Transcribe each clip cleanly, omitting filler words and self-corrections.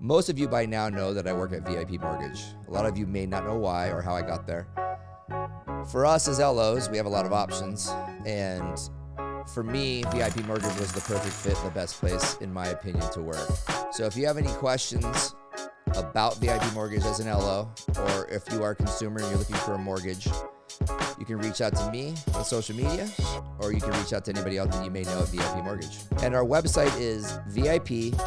Most of you by now know that I work at VIP Mortgage. A lot of you may not know why or how I got there. For us as LOs, we have a lot of options, and for me, VIP Mortgage was the perfect fit, the best place, in my opinion, to work. So if you have any questions about VIP Mortgage as an LO, or if you are a consumer and you're looking for a mortgage, you can reach out to me on social media, or you can reach out to anybody else that you may know at VIP Mortgage. And our website is vipmtginc.com.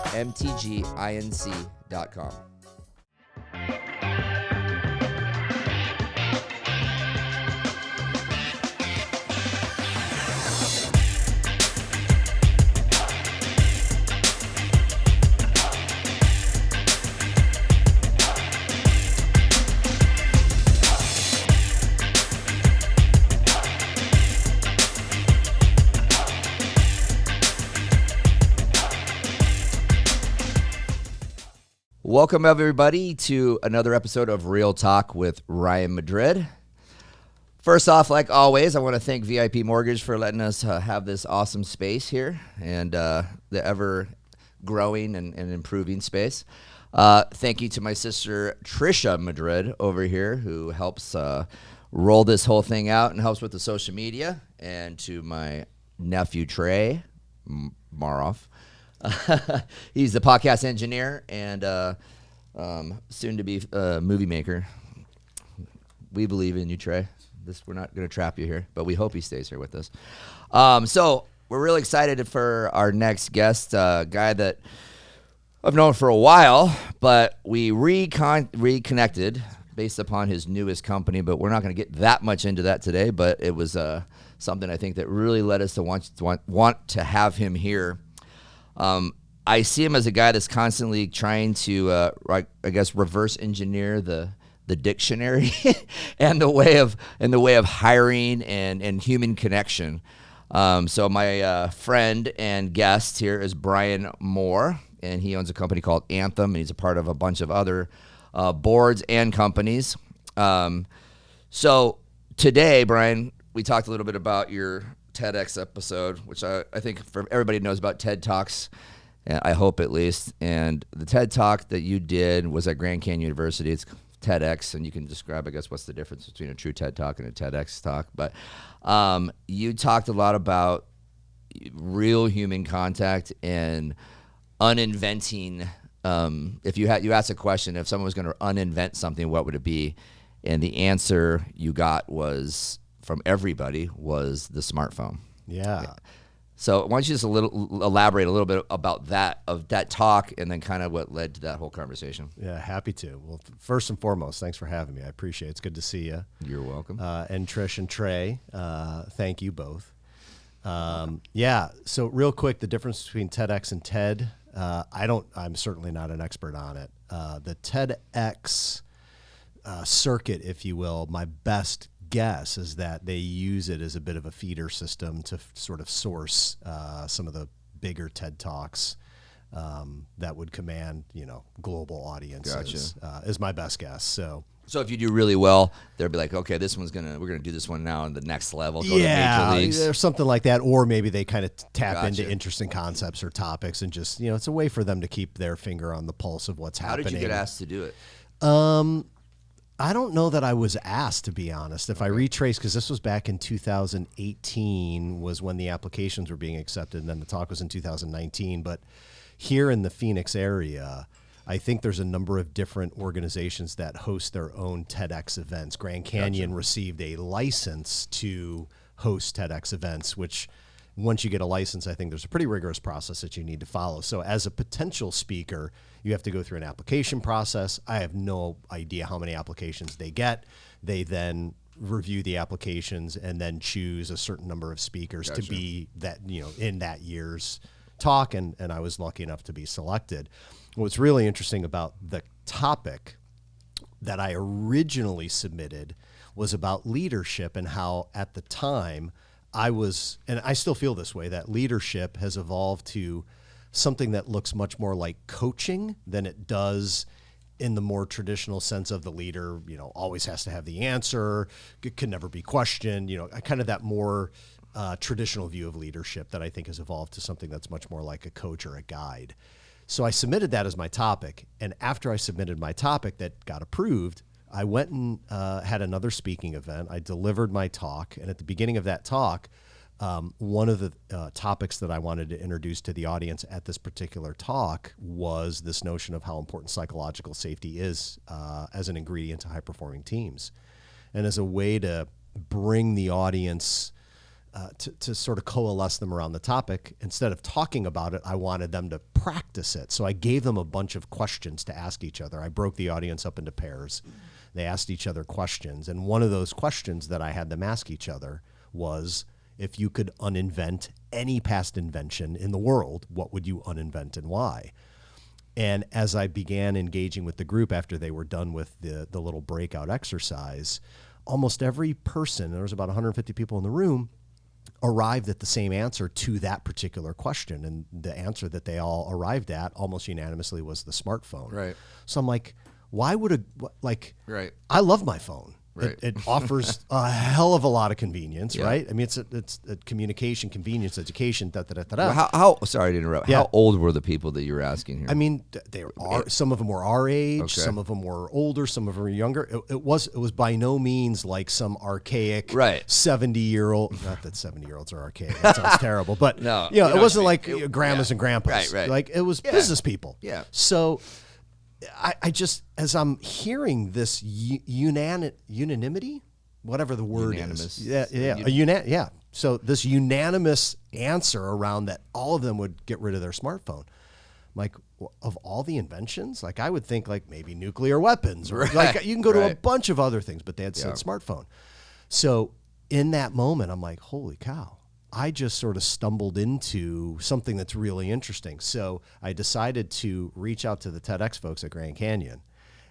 Welcome, everybody, to another episode of Real Talk with Ryan Madrid. First off, like always, I want to thank VIP Mortgage for letting us have this awesome space here and the ever-growing and improving space. Thank you to my sister, Trisha Madrid, over here, who helps roll this whole thing out and helps with the social media, and to my nephew, Trey Mohr. He's the podcast engineer and soon-to-be movie maker. We believe in you, Trey. We're not going to trap you here, but we hope he stays here with us. So we're really excited for our next guest, a guy that I've known for a while, but we reconnected based upon his newest company, but we're not going to get that much into that today, but it was something I think that really led us to want to have him here. I see him as a guy that's constantly trying to, reverse engineer the dictionary and the way of hiring and human connection. So my friend and guest here is Brian Mohr, and he owns a company called Anthym, and he's a part of a bunch of other boards and companies. So today, Brian, we talked a little bit about your TEDx episode, which I think for everybody knows about TED Talks, I hope at least. And the TED Talk that you did was at Grand Canyon University. It's TEDx, and you can describe, I guess, what's the difference between a true TED Talk and a TEDx talk. But you talked a lot about real human contact and uninventing. If you asked a question, if someone was going to uninvent something, what would it be? And the answer you got was, from everybody, was the smartphone. Yeah. So why don't you just elaborate a little bit about that talk, and then kind of what led to that whole conversation? Yeah, happy to. Well, first and foremost, thanks for having me. I appreciate it. It's good to see you. You're welcome. And Trish and Trey, thank you both. Yeah. So real quick, the difference between TEDx and TED. I'm certainly not an expert on it. The TEDx circuit, if you will, my best guess is that they use it as a bit of a feeder system to sort of source some of the bigger TED Talks that would command, global audiences. Gotcha. Is my best guess. So if you do really well, they'll be like, okay, we're gonna do this one now on the next level. Go to major leagues. Or something like that. Or maybe they kind of tap Gotcha. into interesting concepts or topics, and just it's a way for them to keep their finger on the pulse of what's happening. How did you get asked to do it? I don't know that I was asked, to be honest. If I retrace, because this was back in 2018 was when the applications were being accepted, and then the talk was in 2019. But here in the Phoenix area, I think there's a number of different organizations that host their own TEDx events. Grand Canyon received a license to host TEDx events, which once you get a license, I think there's a pretty rigorous process that you need to follow. So as a potential speaker, you have to go through an application process. I have no idea how many applications they get. They then review the applications and then choose a certain number of speakers to be that, in that year's talk. And I was lucky enough to be selected. What's really interesting about the topic that I originally submitted was about leadership, and how at the time and I still feel this way, that leadership has evolved to something that looks much more like coaching than it does in the more traditional sense of the leader, always has to have the answer, can never be questioned, kind of that more traditional view of leadership that I think has evolved to something that's much more like a coach or a guide. So I submitted that as my topic. And after I submitted my topic that got approved, I went and had another speaking event. I delivered my talk. And at the beginning of that talk, one of the topics that I wanted to introduce to the audience at this particular talk was this notion of how important psychological safety is as an ingredient to high-performing teams. And as a way to bring the audience to sort of coalesce them around the topic, instead of talking about it, I wanted them to practice it. So I gave them a bunch of questions to ask each other. I broke the audience up into pairs. They asked each other questions. And one of those questions that I had them ask each other was, if you could uninvent any past invention in the world, what would you uninvent and why? And as I began engaging with the group after they were done with the little breakout exercise, almost every person, there was about 150 people in the room, arrived at the same answer to that particular question. And the answer that they all arrived at almost unanimously was the smartphone. Right. So I'm like, why would Right. I love my phone. Right. It offers a hell of a lot of convenience, Yeah. right? I mean, it's a communication, convenience, education, Well, how sorry to interrupt. Yeah. How old were the people that you were asking here? I mean, some of them were our age, Okay. some of them were older, some of them were younger. It was by no means like some archaic Right. 70-year-old. Not that 70-year-olds are archaic. That sounds terrible. But No, you know, you know it wasn't what you like mean. grandmas Yeah. and grandpas. Right. Like it was Yeah. business people. Yeah. So I just, as I'm hearing this unanimity, whatever the word Unanimous. is. Yeah. So this unanimous answer around that all of them would get rid of their smartphone. Like, of all the inventions, like I would think like maybe nuclear weapons, or Right. like you can go to a Right. bunch of other things, but they had said Yeah. smartphone. So in that moment, I'm like, holy cow. I just sort of stumbled into something that's really interesting. So I decided to reach out to the TEDx folks at Grand Canyon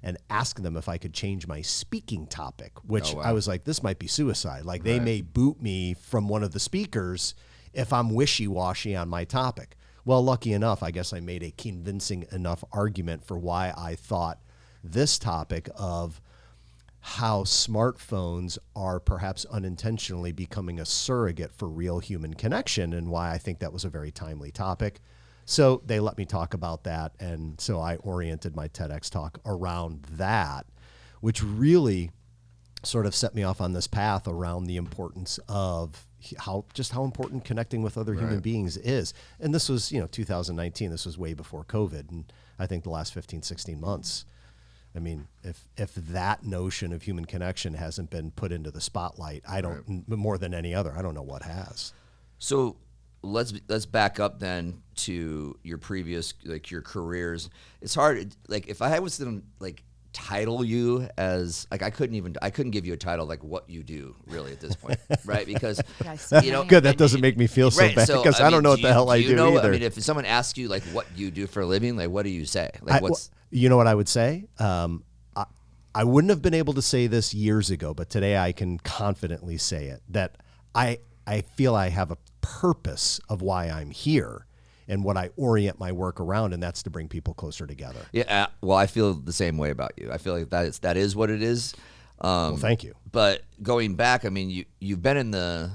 and ask them if I could change my speaking topic, which Oh, wow. I was like, this might be suicide. Like they Right. may boot me from one of the speakers if I'm wishy-washy on my topic. Well, lucky enough, I guess I made a convincing enough argument for why I thought this topic of how smartphones are perhaps unintentionally becoming a surrogate for real human connection, and why I think that was a very timely topic. So they let me talk about that, and so I oriented my TEDx talk around that, which really sort of set me off on this path around the importance of how important connecting with other human beings is. And this was, 2019, this was way before COVID, and I think the last 15, 16 months, I mean, if that notion of human connection hasn't been put into the spotlight, I don't, more than any other, I don't know what has. So let's back up then to your previous, like your careers. It's hard, like if I was to like title you as, like I couldn't give you a title like what you do really at this point, right? Because Good, that doesn't make me feel so right, bad, because I don't know what the hell I do know, either. I mean, if someone asks you like what you do for a living, like what do you say? Like You know what I would say? I wouldn't have been able to say this years ago, but today I can confidently say it, that I feel I have a purpose of why I'm here and what I orient my work around, and that's to bring people closer together. Yeah, well, I feel the same way about you. I feel like that is what it is. Well, thank you. But going back, I mean, you've been in the,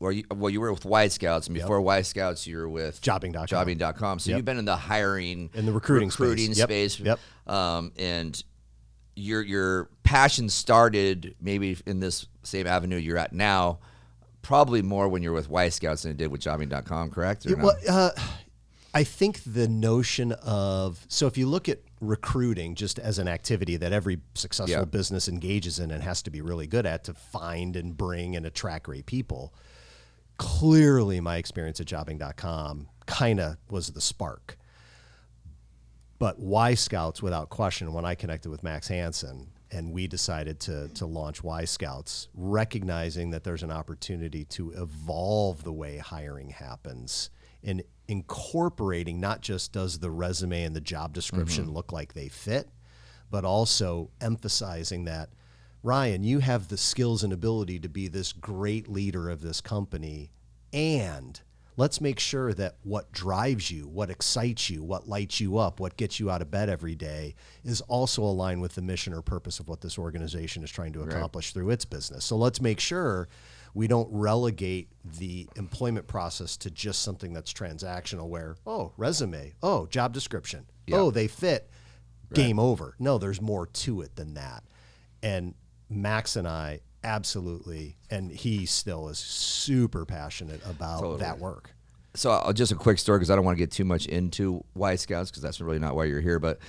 you were with Y Scouts, and before Y Scouts, you were with Jobbing.com. Jobbing.com. So you've been in the hiring, in the recruiting space. Yep. And your passion started maybe in this same avenue you're at now, probably more when you're with Y Scouts than it did with Jobbing.com, correct? Or Well, I think the notion of, so if you look at recruiting just as an activity that every successful business engages in and has to be really good at to find and bring and attract great people, clearly my experience at Jobbing.com kind of was the spark. But Y Scouts, without question, when I connected with Max Hansen and we decided to launch Y Scouts, recognizing that there's an opportunity to evolve the way hiring happens and incorporating not just does the resume and the job description look like they fit, but also emphasizing that, Ryan, you have the skills and ability to be this great leader of this company, and let's make sure that what drives you, what excites you, what lights you up, what gets you out of bed every day is also aligned with the mission or purpose of what this organization is trying to accomplish through its business. So let's make sure we don't relegate the employment process to just something that's transactional where, oh, resume, oh, job description, oh, they fit, game over. No, there's more to it than that. And Max and I absolutely, and he still is super passionate about that work. So just a quick story, because I don't want to get too much into Y Scouts, because that's really not why you're here, but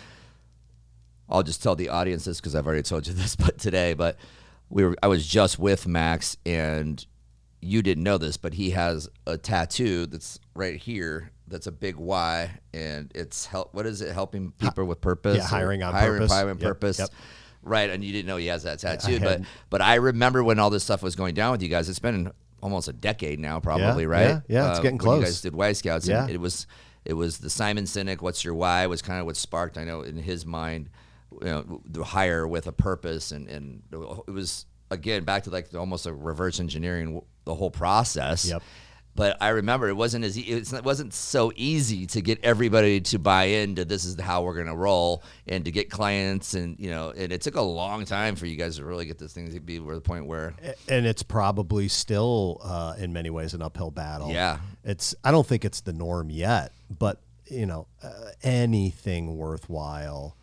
I'll just tell the audience this because I've already told you this today, but I was just with Max, and you didn't know this, but he has a tattoo that's right here that's a big Y, and it's what is it, helping people with purpose? Yeah, hiring on purpose. Yep. Right, and you didn't know he has that tattoo, but I remember when all this stuff was going down with you guys. It's been almost a decade now, probably, right? Yeah, it's getting close. When you guys did Y Scouts, and it was the Simon Sinek, "What's your why?" was kind of what sparked, I know, in his mind, the hire with a purpose, and it was, again, back to like almost a reverse engineering the whole process. Yep. But I remember it wasn't it wasn't so easy to get everybody to buy into this is how we're going to roll, and to get clients, and and it took a long time for you guys to really get this thing to be where the point where. And it's probably still in many ways an uphill battle. Yeah, I don't think it's the norm yet, but anything worthwhile.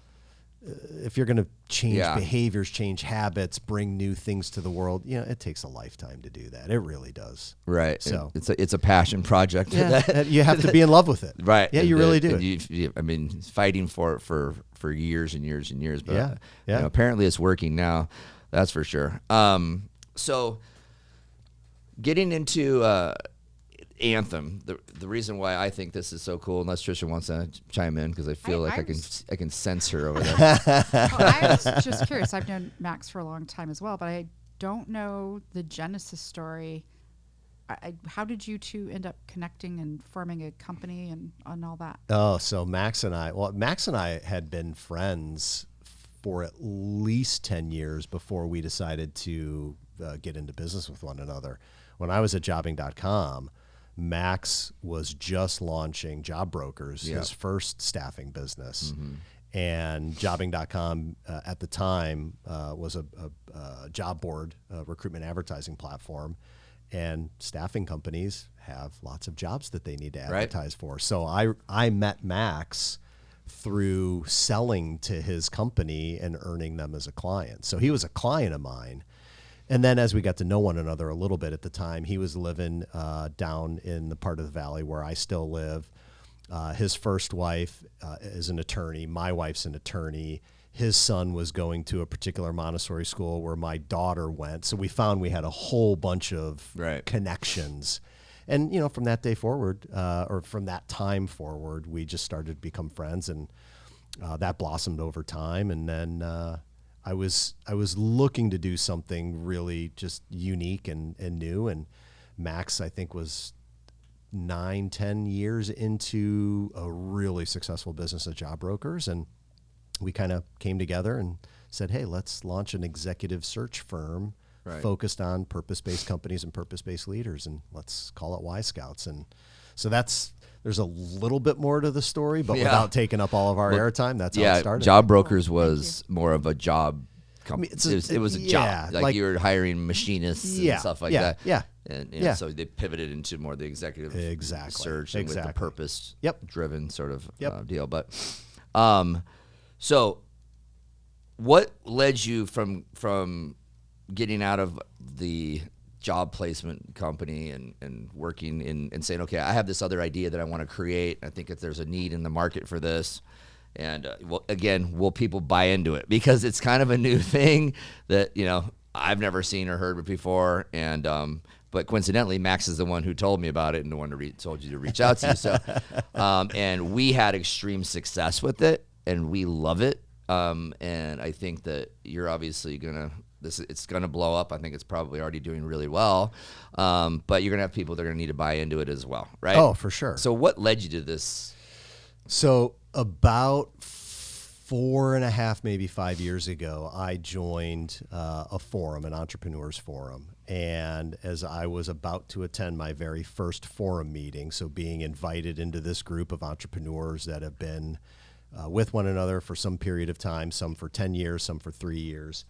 If you're going to change behaviors, change habits, bring new things to the world, it takes a lifetime to do that. It really does. Right. So it's a passion project. Yeah. You have to be in love with it. Right. Yeah, you really do. I mean, fighting for years and years and years. But yeah. Apparently it's working now. That's for sure. So getting into Anthym, the reason why I think this is so cool, unless Trisha wants to chime in, because I feel I can sense her over there. I was just curious. I've known Max for a long time as well, but I don't know the genesis story. How did you two end up connecting and forming a company and all that? Oh, so Max and I had been friends for at least 10 years before we decided to get into business with one another. When I was at jobbing.com, Max was just launching Job Brokers, his first staffing business. Mm-hmm. And jobbing.com at the time was a job board recruitment advertising platform. And staffing companies have lots of jobs that they need to advertise for. So I met Max through selling to his company and earning them as a client. So he was a client of mine. And then as we got to know one another a little bit at the time, he was living down in the part of the valley where I still live. His first wife is an attorney. My wife's an attorney. His son was going to a particular Montessori school where my daughter went. So we found we had a whole bunch of connections. And, from that day forward, or from that time forward, we just started to become friends. And that blossomed over time. And then I was looking to do something really just unique and new, and Max, I think, was 9-10 years into a really successful business at Job Brokers, and we kind of came together and said, hey, let's launch an executive search firm focused on purpose-based companies and purpose-based leaders, and let's call it Y Scouts. And so there's a little bit more to the story, but without taking up all of our airtime, that's how it started. Job Brokers was more of a job company. It was a job. Like you were hiring machinists and stuff like that. Yeah. And so they pivoted into more the executive search and with the purpose-driven sort of deal. But so what led you from getting out of the job placement company and working and saying, okay, I have this other idea that I want to create. I think if there's a need in the market for this, and will people buy into it? Because it's kind of a new thing that I've never seen or heard before. And but coincidentally, Max is the one who told me about it and the one who told you to reach out to. So and we had extreme success with it, and we love it. And I think that you're obviously it's gonna blow up. I think it's probably already doing really well. But you're gonna have people that are gonna need to buy into it as well, right? Oh, for sure. So what led you to this? So about 4.5, maybe 5 years ago, I joined a forum, an entrepreneurs forum, And as I was about to attend my very first forum meeting, so being invited into this group of entrepreneurs that have been with one another for some period of time, some for 10 years, some for 3 years,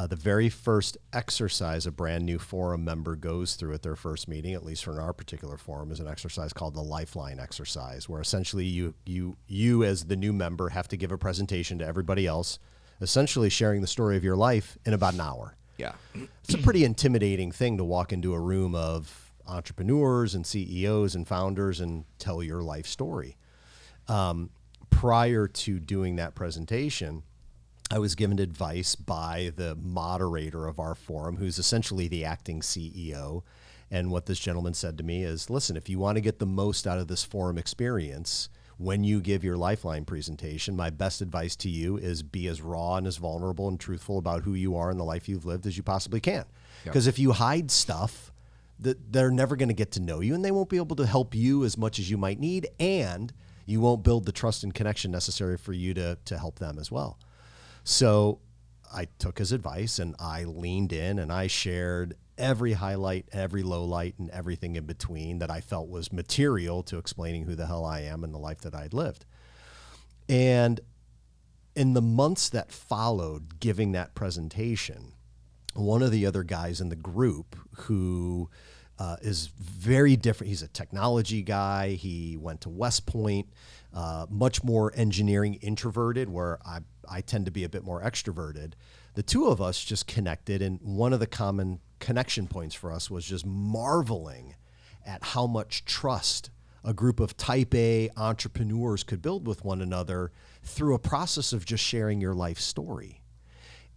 the very first exercise a brand new forum member goes through at their first meeting, at least for our particular forum, is an exercise called the Lifeline exercise, where essentially you as the new member have to give a presentation to everybody else, essentially sharing the story of your life in about an hour. Yeah. It's a pretty intimidating thing to walk into a room of entrepreneurs and CEOs and founders and tell your life story. Prior to doing that presentation, I was given advice by the moderator of our forum, who's essentially the acting CEO. And what this gentleman said to me is, listen, if you want to get the most out of this forum experience, when you give your Lifeline presentation, my best advice to you is be as raw and as vulnerable and truthful about who you are and the life you've lived as you possibly can. Because if you hide stuff, they're never going to get to know you, and they won't be able to help you as much as you might need, and you won't build the trust and connection necessary for you to help them as well. So I took his advice and I leaned in and I shared every highlight, every low light, and everything in between that I felt was material to explaining who the hell I am and the life that I'd lived. And in the months that followed giving that presentation, one of the other guys in the group who is very different. He's a technology guy. He went to West Point, much more engineering introverted, where I tend to be a bit more extroverted. The two of us just connected, and one of the common connection points for us was just marveling at how much trust a group of type A entrepreneurs could build with one another through a process of just sharing your life story.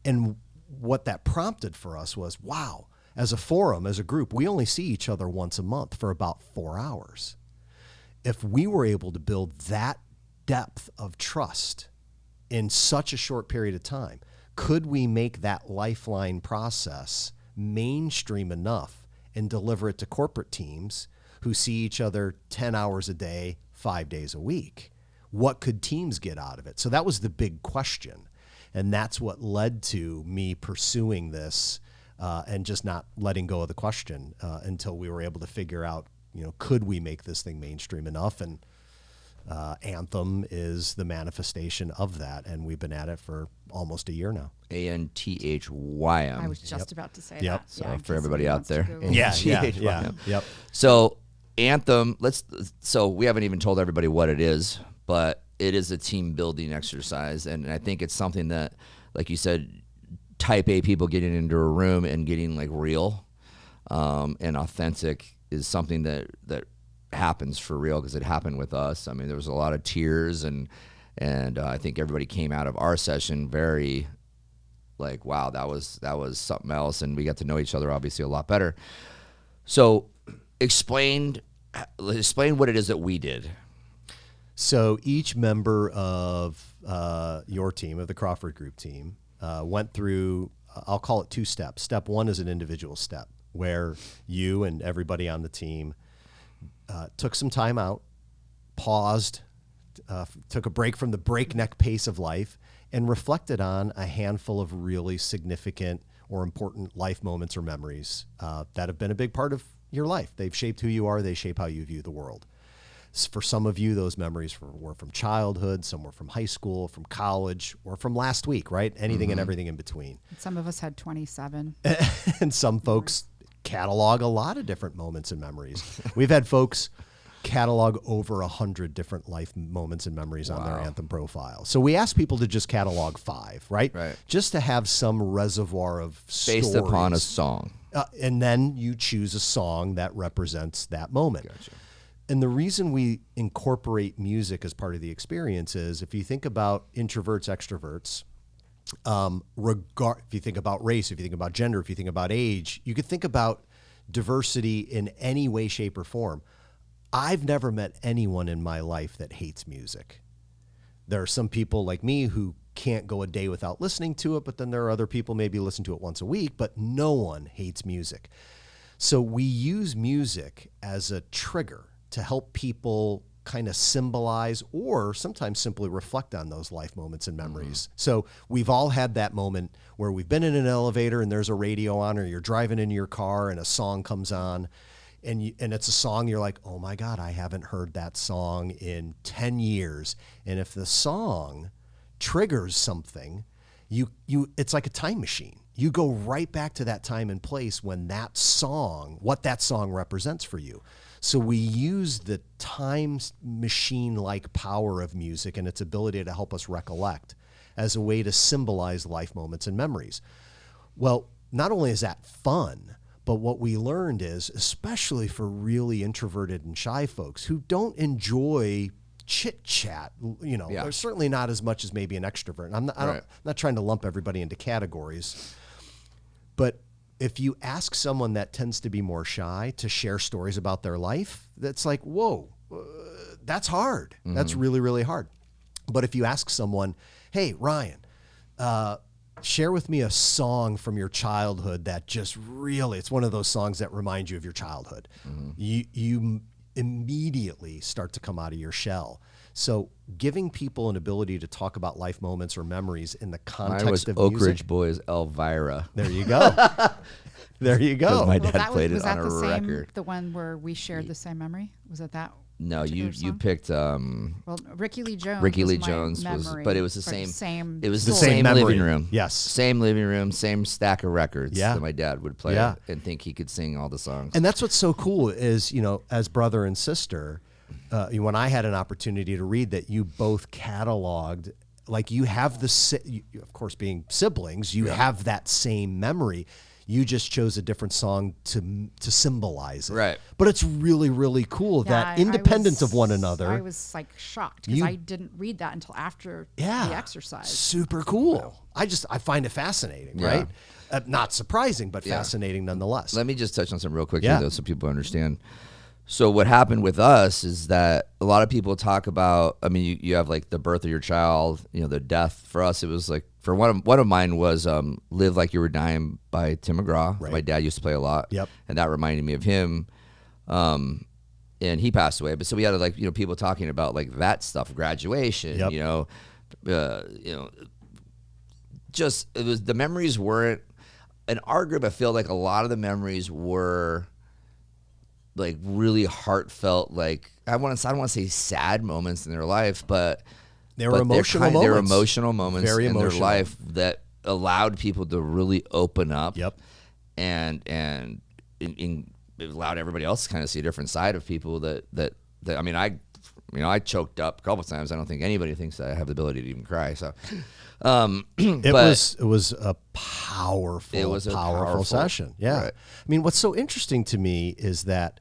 And what that prompted for us was, wow, as a forum, as a group, we only see each other once a month for about 4 hours. If we were able to build that depth of trust in such a short period of time, could we make that Lifeline process mainstream enough and deliver it to corporate teams who see each other 10 hours a day, 5 days a week? What could teams get out of it? So that was the big question. And that's what led to me pursuing this and just not letting go of the question until we were able to figure out, could we make this thing mainstream enough? And Anthem is the manifestation of that, and we've been at it for almost a year now. ANTHYM. I was just about to say Yep. that. So Yeah, in for case everybody somebody out wants to there. Google. Yep. So Anthem, so we haven't even told everybody what it is, but it is a team building exercise. And I think it's something that, like you said, type A people getting into a room and getting like real and authentic is something that happens for real, because it happened with us. I mean, there was a lot of tears and I think everybody came out of our session very like, wow, that was something else. And we got to know each other obviously a lot better. So explain what it is that we did. So each member of your team, of the Crawford Group team, went through, I'll call it 2 steps. Step 1 is an individual step where you and everybody on the team took some time out, paused, took a break from the breakneck pace of life, and reflected on a handful of really significant or important life moments or memories that have been a big part of your life. They've shaped who you are. They shape how you view the world. For some of you, those memories were from childhood, some were from high school, from college, or from last week, right? Anything and everything in between. Some of us had 27. And some folks catalog a lot of different moments and memories. We've had folks catalog over 100 different life moments and memories on their Anthem profile. So we ask people to just catalog 5, right? Right. Just to have some reservoir of stories. Based upon a song. And then you choose a song that represents that moment. Gotcha. And the reason we incorporate music as part of the experience is, if you think about introverts, extroverts, if you think about race, if you think about gender, if you think about age, you could think about diversity in any way, shape, or form. I've never met anyone in my life that hates music. There are some people like me who can't go a day without listening to it, but then there are other people maybe listen to it once a week, but no one hates music. So we use music as a trigger to help people kind of symbolize or sometimes simply reflect on those life moments and memories. So we've all had that moment where we've been in an elevator and there's a radio on, or you're driving in your car and a song comes on, and it's a song you're like, oh my God, I haven't heard that song in 10 years. And if the song triggers something, it's like a time machine. You go right back to that time and place when that song, what that song represents for you. So we use the time machine-like power of music and its ability to help us recollect as a way to symbolize life moments and memories. Well, not only is that fun, but what we learned is, especially for really introverted and shy folks who don't enjoy chit chat, they're certainly not as much as maybe an extrovert. And I'm not trying to lump everybody into categories, but if you ask someone that tends to be more shy to share stories about their life, that's like, whoa, that's hard. Mm-hmm. That's really, really hard. But if you ask someone, hey, Ryan, share with me a song from your childhood that just really, it's one of those songs that remind you of your childhood. Mm-hmm. You immediately start to come out of your shell. So giving people an ability to talk about life moments or memories in the context of Oak music. Ridge Boys, Elvira. There you go. There you go. My dad played it on a record. The one where we shared the same memory? Was it that? No, you picked. Well, Ricky Lee Jones. Ricky Lee Jones but it was the same. It was the same memory. living room. Yes, same living room, same stack of records. Yeah. That my dad would play and think he could sing all the songs. And that's what's so cool is, as brother and sister, when I had an opportunity to read that you both cataloged, like you have of course, being siblings, you have that same memory. You just chose a different song to symbolize it. Right. But it's really, really cool that independent of one another. I was like shocked because I didn't read that until after the exercise. Super cool. I find it fascinating, right? Not surprising, but fascinating nonetheless. Let me just touch on something real quick here, though, so people understand. So what happened with us is that a lot of people talk about, you have like the birth of your child, the death. For us, it was like, for one of mine was Live Like You Were Dying by Tim McGraw. Right. My dad used to play a lot. Yep. And that reminded me of him. And he passed away. But so we had like, people talking about like that stuff, graduation, just, it was, the memories weren't, in our group, I feel like a lot of the memories were like really heartfelt, like I don't want to say sad moments in their life, but they were emotional moments. They were emotional moments in their life that allowed people to really open up. Yep. And it allowed everybody else to kind of see a different side of people that I choked up a couple of times. I don't think anybody thinks that I have the ability to even cry. So it was a powerful session. Yeah. Right. What's so interesting to me is that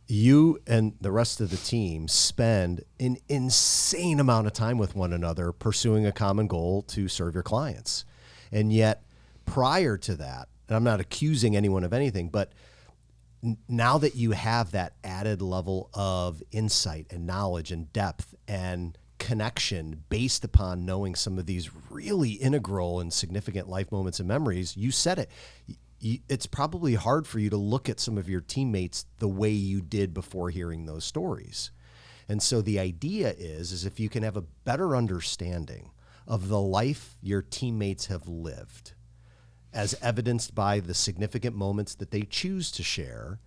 you and the rest of the team spend an insane amount of time with one another pursuing a common goal to serve your clients. And yet prior to that, and I'm not accusing anyone of anything, but now that you have that added level of insight and knowledge and depth and connection based upon knowing some of these really integral and significant life moments and memories, you said it. It's probably hard for you to look at some of your teammates the way you did before hearing those stories. And so the idea is if you can have a better understanding of the life your teammates have lived, as evidenced by the significant moments that they choose to share,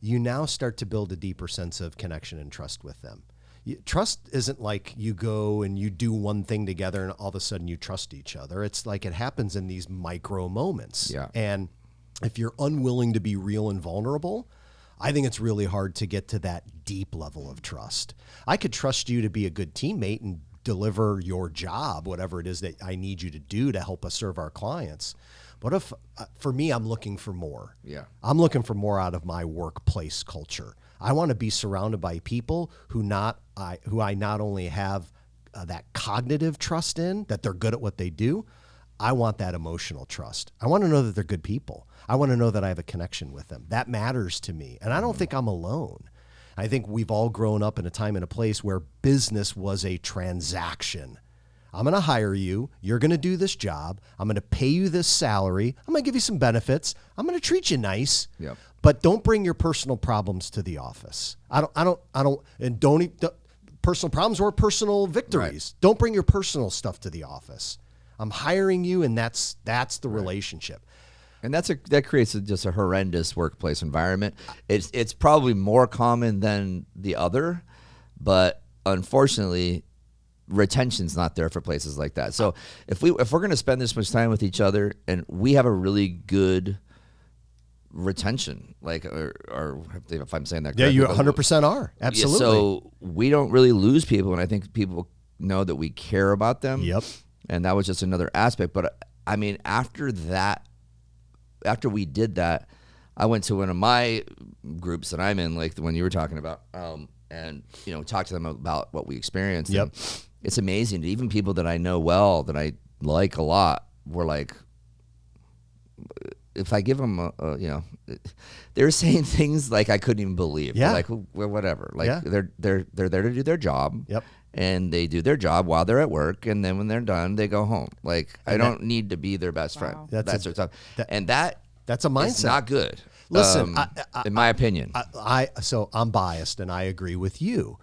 you now start to build a deeper sense of connection and trust with them. Trust isn't like you go and you do one thing together and all of a sudden you trust each other. It's like it happens in these micro moments. Yeah. And if you're unwilling to be real and vulnerable, I think it's really hard to get to that deep level of trust. I could trust you to be a good teammate and deliver your job, whatever it is that I need you to do to help us serve our clients. But if, for me, I'm looking for more. Yeah. I'm looking for more out of my workplace culture. I want to be surrounded by people who I not only have that cognitive trust in, that they're good at what they do, I want that emotional trust. I want to know that they're good people. I want to know that I have a connection with them. That matters to me. And I don't think I'm alone. I think we've all grown up in a time and a place where business was a transaction. I'm going to hire you. You're going to do this job. I'm going to pay you this salary. I'm going to give you some benefits. I'm going to treat you nice. Yep. But don't bring your personal problems to the office. personal problems or personal victories. Don't bring your personal stuff to the office. I'm hiring you, and that's the relationship. And that creates just a horrendous workplace environment. It's probably more common than the other, but unfortunately, retention's not there for places like that. So if we're going to spend this much time with each other, and we have a really good retention, like or if I'm saying that correctly, you 100% are. Absolutely. So we don't really lose people, and I think people know that we care about them. Yep. And that was just another aspect. But I mean, after we did that, I went to one of my groups that I'm in, like the one you were talking about, and talked to them about what we experienced. Yep. And it's amazing. Even people that I know well, that I like a lot, were like, if I give them they're saying things like I couldn't even believe. Yeah. They're like, well, whatever. Like they're there to do their job. Yep. And they do their job while they're at work, and then when they're done, they go home. Like, I don't need to be their best friend. That's their stuff. That's a mindset. It's not good. Listen, in my opinion. So I'm biased, and I agree with you.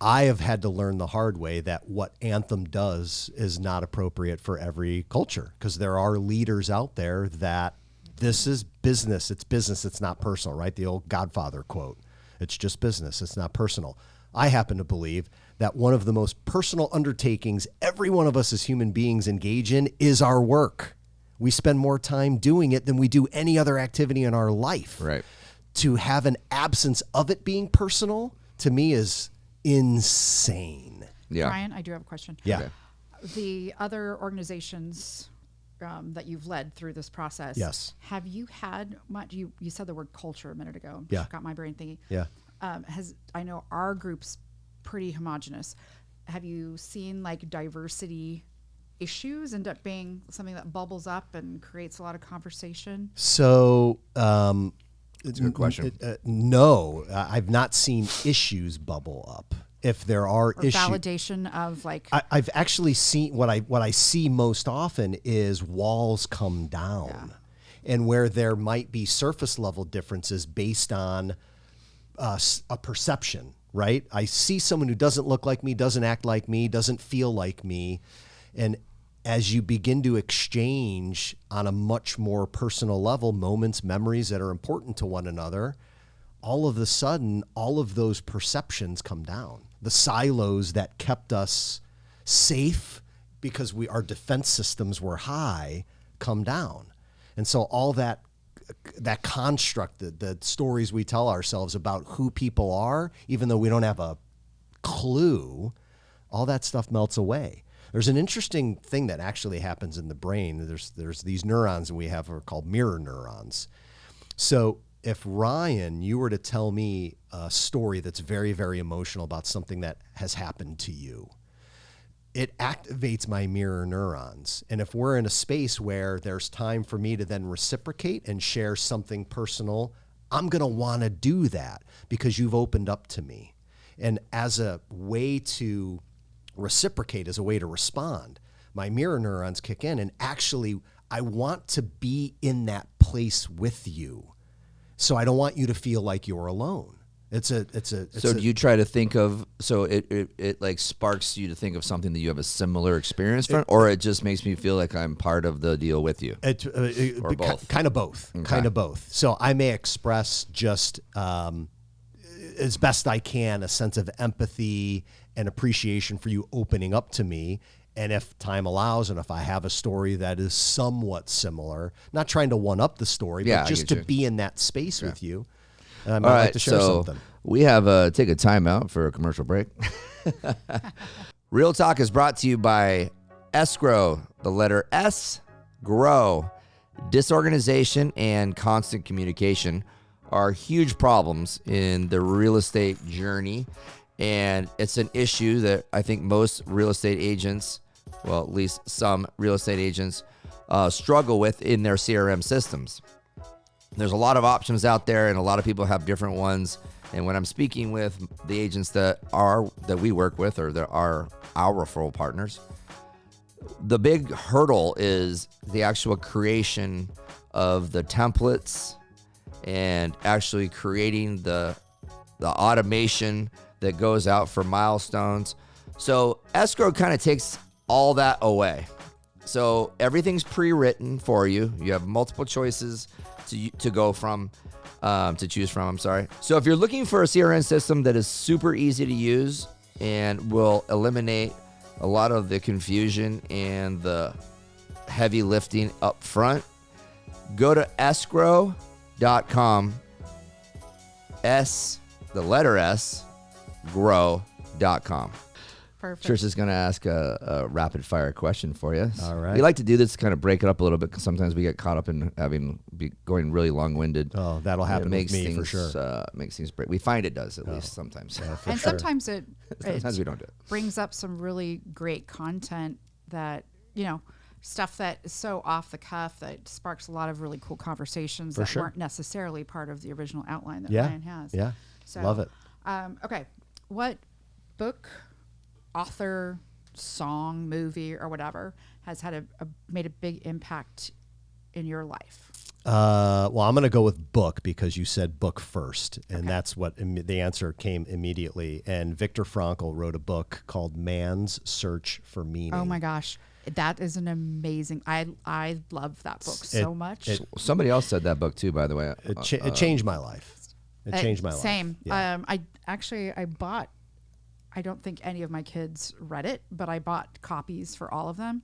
I have had to learn the hard way that what Anthem does is not appropriate for every culture, because there are leaders out there that this is business. It's business. It's not personal, right? The old Godfather quote. It's just business. It's not personal. I happen to believe that one of the most personal undertakings every one of us as human beings engage in is our work. We spend more time doing it than we do any other activity in our life. Right. To have an absence of it being personal, to me, is insane. Yeah. Ryan, I do have a question. Yeah. Okay. The other organizations that you've led through this process. Yes. Have you had much? You said the word culture a minute ago. Yeah. Got my brain thinking. Yeah. I know our group's pretty homogenous. Have you seen like diversity issues end up being something that bubbles up and creates a lot of conversation? So, It's a good question. No, I've not seen issues bubble up. If there are Or issues, validation of like. I've actually seen what I see most often is walls come down, and where there might be surface level differences based on a perception. Right? I see someone who doesn't look like me, doesn't act like me, doesn't feel like me, and as you begin to exchange on a much more personal level moments, memories that are important to one another, all of a sudden, all of those perceptions come down. The silos that kept us safe because our defense systems were high come down. And so all that construct, the stories we tell ourselves about who people are, even though we don't have a clue, all that stuff melts away. There's an interesting thing that actually happens in the brain. There's these neurons that we have are called mirror neurons. So if Ryan, you were to tell me a story that's very, very emotional about something that has happened to you, it activates my mirror neurons. And if we're in a space where there's time for me to then reciprocate and share something personal, I'm going to want to do that because you've opened up to me. And as a way to reciprocate, as a way to respond, my mirror neurons kick in, and actually I want to be in that place with you. So I don't want you to feel like you're alone. So do you try to think of, so it like sparks you to think of something that you have a similar experience from, or it just makes me feel like I'm part of the deal with you? Or both? Kind of both. Okay. Kind of both. So I may express just as best I can a sense of empathy and appreciation for you opening up to me. And if time allows, and if I have a story that is somewhat similar, not trying to one-up the story, but just to be in that space with you, I might like to share something. We have take a timeout for a commercial break. Real Talk is brought to you by escrow, the letter S, grow. Disorganization and constant communication are huge problems in the real estate journey. And it's an issue that I think most real estate agents, well, at least some real estate agents, struggle with in their CRM systems. There's a lot of options out there, and a lot of people have different ones. And when I'm speaking with the agents that we work with, or that are our referral partners, the big hurdle is the actual creation of the templates and actually creating the automation that goes out for milestones. So escrow kind of takes all that away. So everything's pre-written for you. You have multiple choices to go from, to choose from. I'm sorry. So if you're looking for a CRM system that is super easy to use and will eliminate a lot of the confusion and the heavy lifting up front, go to escrow.com. The letter S, grow.com. Perfect. Trish is going to ask a rapid fire question for you. All right. We like to do this to kind of break it up a little bit because sometimes we get caught up in going really long-winded. Oh, that'll happen with me things, for sure. Makes things break. We find it does at least sometimes. Yeah, for And sure. sometimes Sometimes we don't do it. brings up some really great content that, stuff that is so off the cuff that sparks a lot of really cool conversations that sure. weren't necessarily part of the original outline that Yeah. Ryan has. Yeah. So, Love it. Okay. What book, author, song, movie, or whatever has had made a big impact in your life? Well, I'm going to go with book because you said book first, and that's what the answer came immediately. And Viktor Frankl wrote a book called Man's Search for Meaning. Oh my gosh. That is an amazing. I love that book so much. Somebody else said that book too, by the way. It changed my life. It changed my life. Same. Yeah. I bought. I don't think any of my kids read it, but I bought copies for all of them.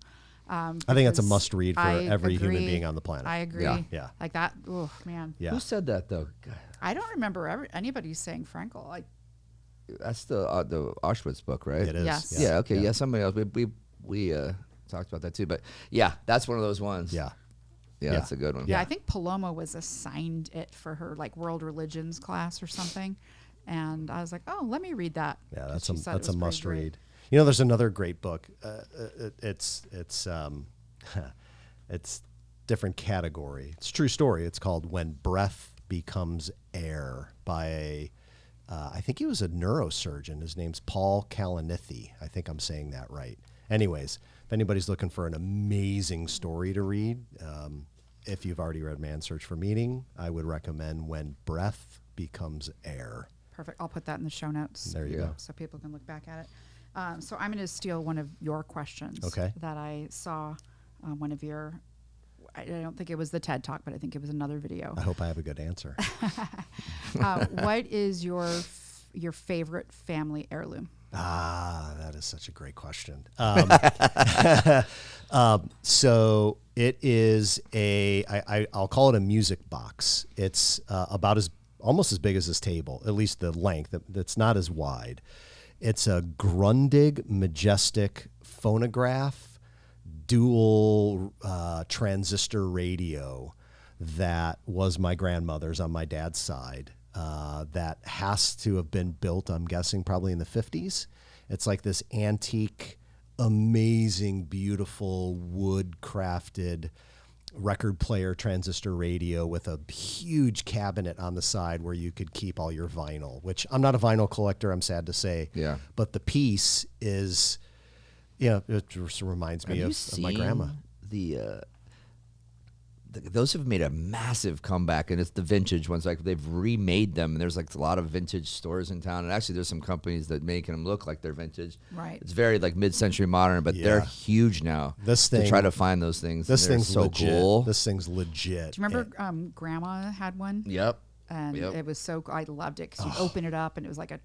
I think that's a because must read for I every human agree. being on the planet. I agree. Yeah. Yeah. Like that. Oh man. Yeah. Who said that though? I don't remember anybody saying Frankel. That's the Auschwitz book, right? It is. Yes. Yeah. Okay. Yeah. Somebody else. We talked about that too, but yeah, that's one of those ones. Yeah. Yeah, that's a good one. Yeah, I think Paloma was assigned it for her world religions class or something, and I was like, oh, let me read that. Yeah, 'cause that's she said it that's was a pretty must great. read. There's another great book. It's it's different category. It's a true story. It's called When Breath Becomes Air by I think he was a neurosurgeon. His name's Paul Kalanithi. I think I'm saying that right. Anyways, if anybody's looking for an amazing story to read, if you've already read Man's Search for Meaning, I would recommend When Breath Becomes Air. Perfect. I'll put that in the show notes. There you go. So people can look back at it. So I'm going to steal one of your questions. Okay. That I saw one of your. I don't think it was the TED Talk, but I think it was another video. I hope I have a good answer. What is your favorite family heirloom? That is such a great question. So it is I'll call it a music box. It's almost as big as this table, at least the length. That's not as wide. It's a Grundig Majestic phonograph, dual transistor radio that was my grandmother's on my dad's side. That has to have been built, I'm guessing, probably in the 50s. It's like this antique, amazing, beautiful, wood-crafted record player transistor radio with a huge cabinet on the side where you could keep all your vinyl, which I'm not a vinyl collector, I'm sad to say. Yeah. But the piece is, it just reminds me of my grandma. Those have made a massive comeback, and it's the vintage ones. Like they've remade them, and there's a lot of vintage stores in town. And actually, there's some companies that make them look like they're vintage. Right. It's very mid-century modern, but they're huge now. This thing, to try to find those things. This thing's so legit. cool. This thing's legit. Do you remember Grandma had one? Yep. And it was so I loved it because you open it up and it was like a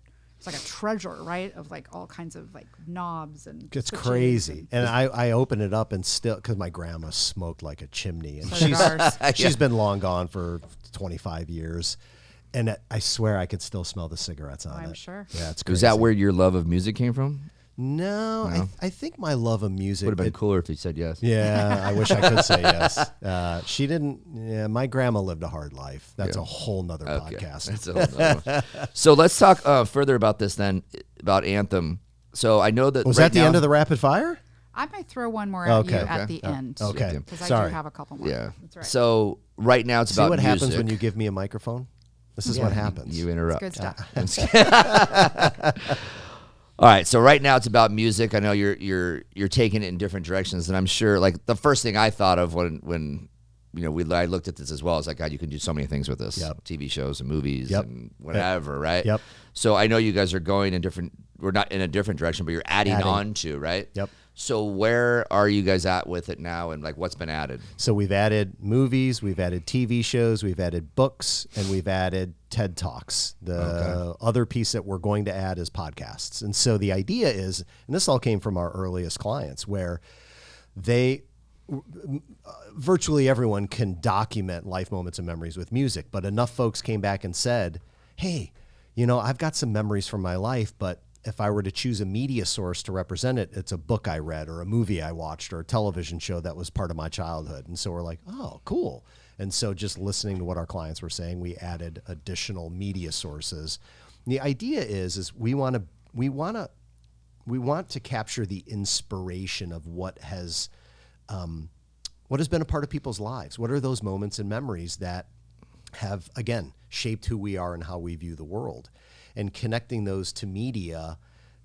treasure, right? Of all kinds of knobs and It's switches crazy. And I open it up and still, because my grandma smoked like a chimney, and So did ours. she's been long gone for 25 years. And I swear I could still smell the cigarettes on it. I'm sure. Yeah, it's crazy. Is that where your love of music came from? No, I think my love of music. Would have been cooler if you said yes. Yeah, I wish I could say yes. She didn't. Yeah, my grandma lived a hard life. That's a whole nother podcast. That's a whole nother one. So let's talk further about this then, about Anthem. So I know that Was right that the now, end of the rapid fire? I might throw one more at you Okay. at the end. Okay. Because I Sorry. do have a couple more. Yeah. That's right. So right now it's See about what music. happens when you give me a microphone? This is what happens. You interrupt. Good stuff. All right, so right now it's about music. I know you're taking it in different directions, and I'm sure the first thing I thought of when I looked at this as well. It's like, God, you can do so many things with this. Yep. TV shows and movies Yep. and whatever, right? Yep. So I know you guys are going in different. We're not in a different direction, but you're adding on to, right? Yep. So where are you guys at with it now, and like what's been added? So we've added movies, we've added TV shows, we've added books, and we've added TED Talks. The other piece that we're going to add is podcasts. And so the idea is, and this all came from our earliest clients, where virtually everyone can document life moments and memories with music, but enough folks came back and said, hey, I've got some memories from my life, but if I were to choose a media source to represent it, it's a book I read or a movie I watched or a television show that was part of my childhood. And so we're like, oh, cool. And so just listening to what our clients were saying, we added additional media sources. And the idea is we want to capture the inspiration of what has been a part of people's lives. What are those moments and memories that have, again, shaped who we are and how we view the world? And connecting those to media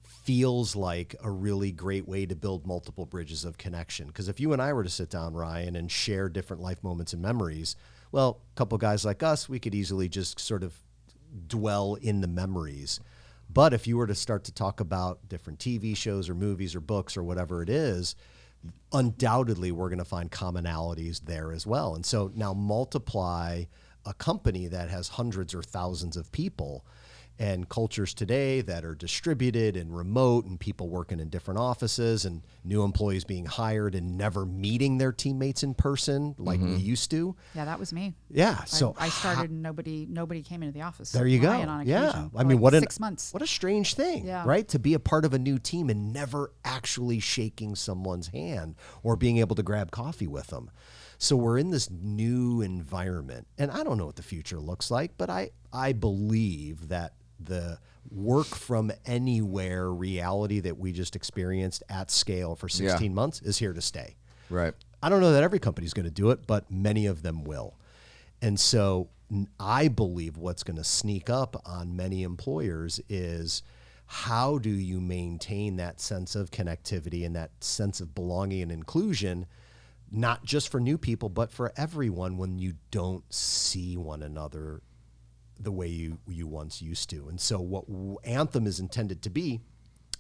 feels like a really great way to build multiple bridges of connection. Because if you and I were to sit down, Ryan, and share different life moments and memories, well, a couple guys like us, we could easily just sort of dwell in the memories. But if you were to start to talk about different TV shows or movies or books or whatever it is, undoubtedly we're going to find commonalities there as well. And so now multiply a company that has hundreds or thousands of people and cultures today that are distributed and remote and people working in different offices and new employees being hired and never meeting their teammates in person like we used to. Yeah, that was me. Yeah. So I started and nobody came into the office. There you go. On occasion, I mean, what 6 months. What a strange thing, Yeah. right? To be a part of a new team and never actually shaking someone's hand or being able to grab coffee with them. So we're in this new environment, and I don't know what the future looks like, but I believe that the work from anywhere reality that we just experienced at scale for 16 months is here to stay. Right. I don't know that every company's going to do it, but many of them will. And so I believe what's going to sneak up on many employers is how do you maintain that sense of connectivity and that sense of belonging and inclusion, not just for new people, but for everyone when you don't see one another the way you once used to. And so what Anthem is intended to be,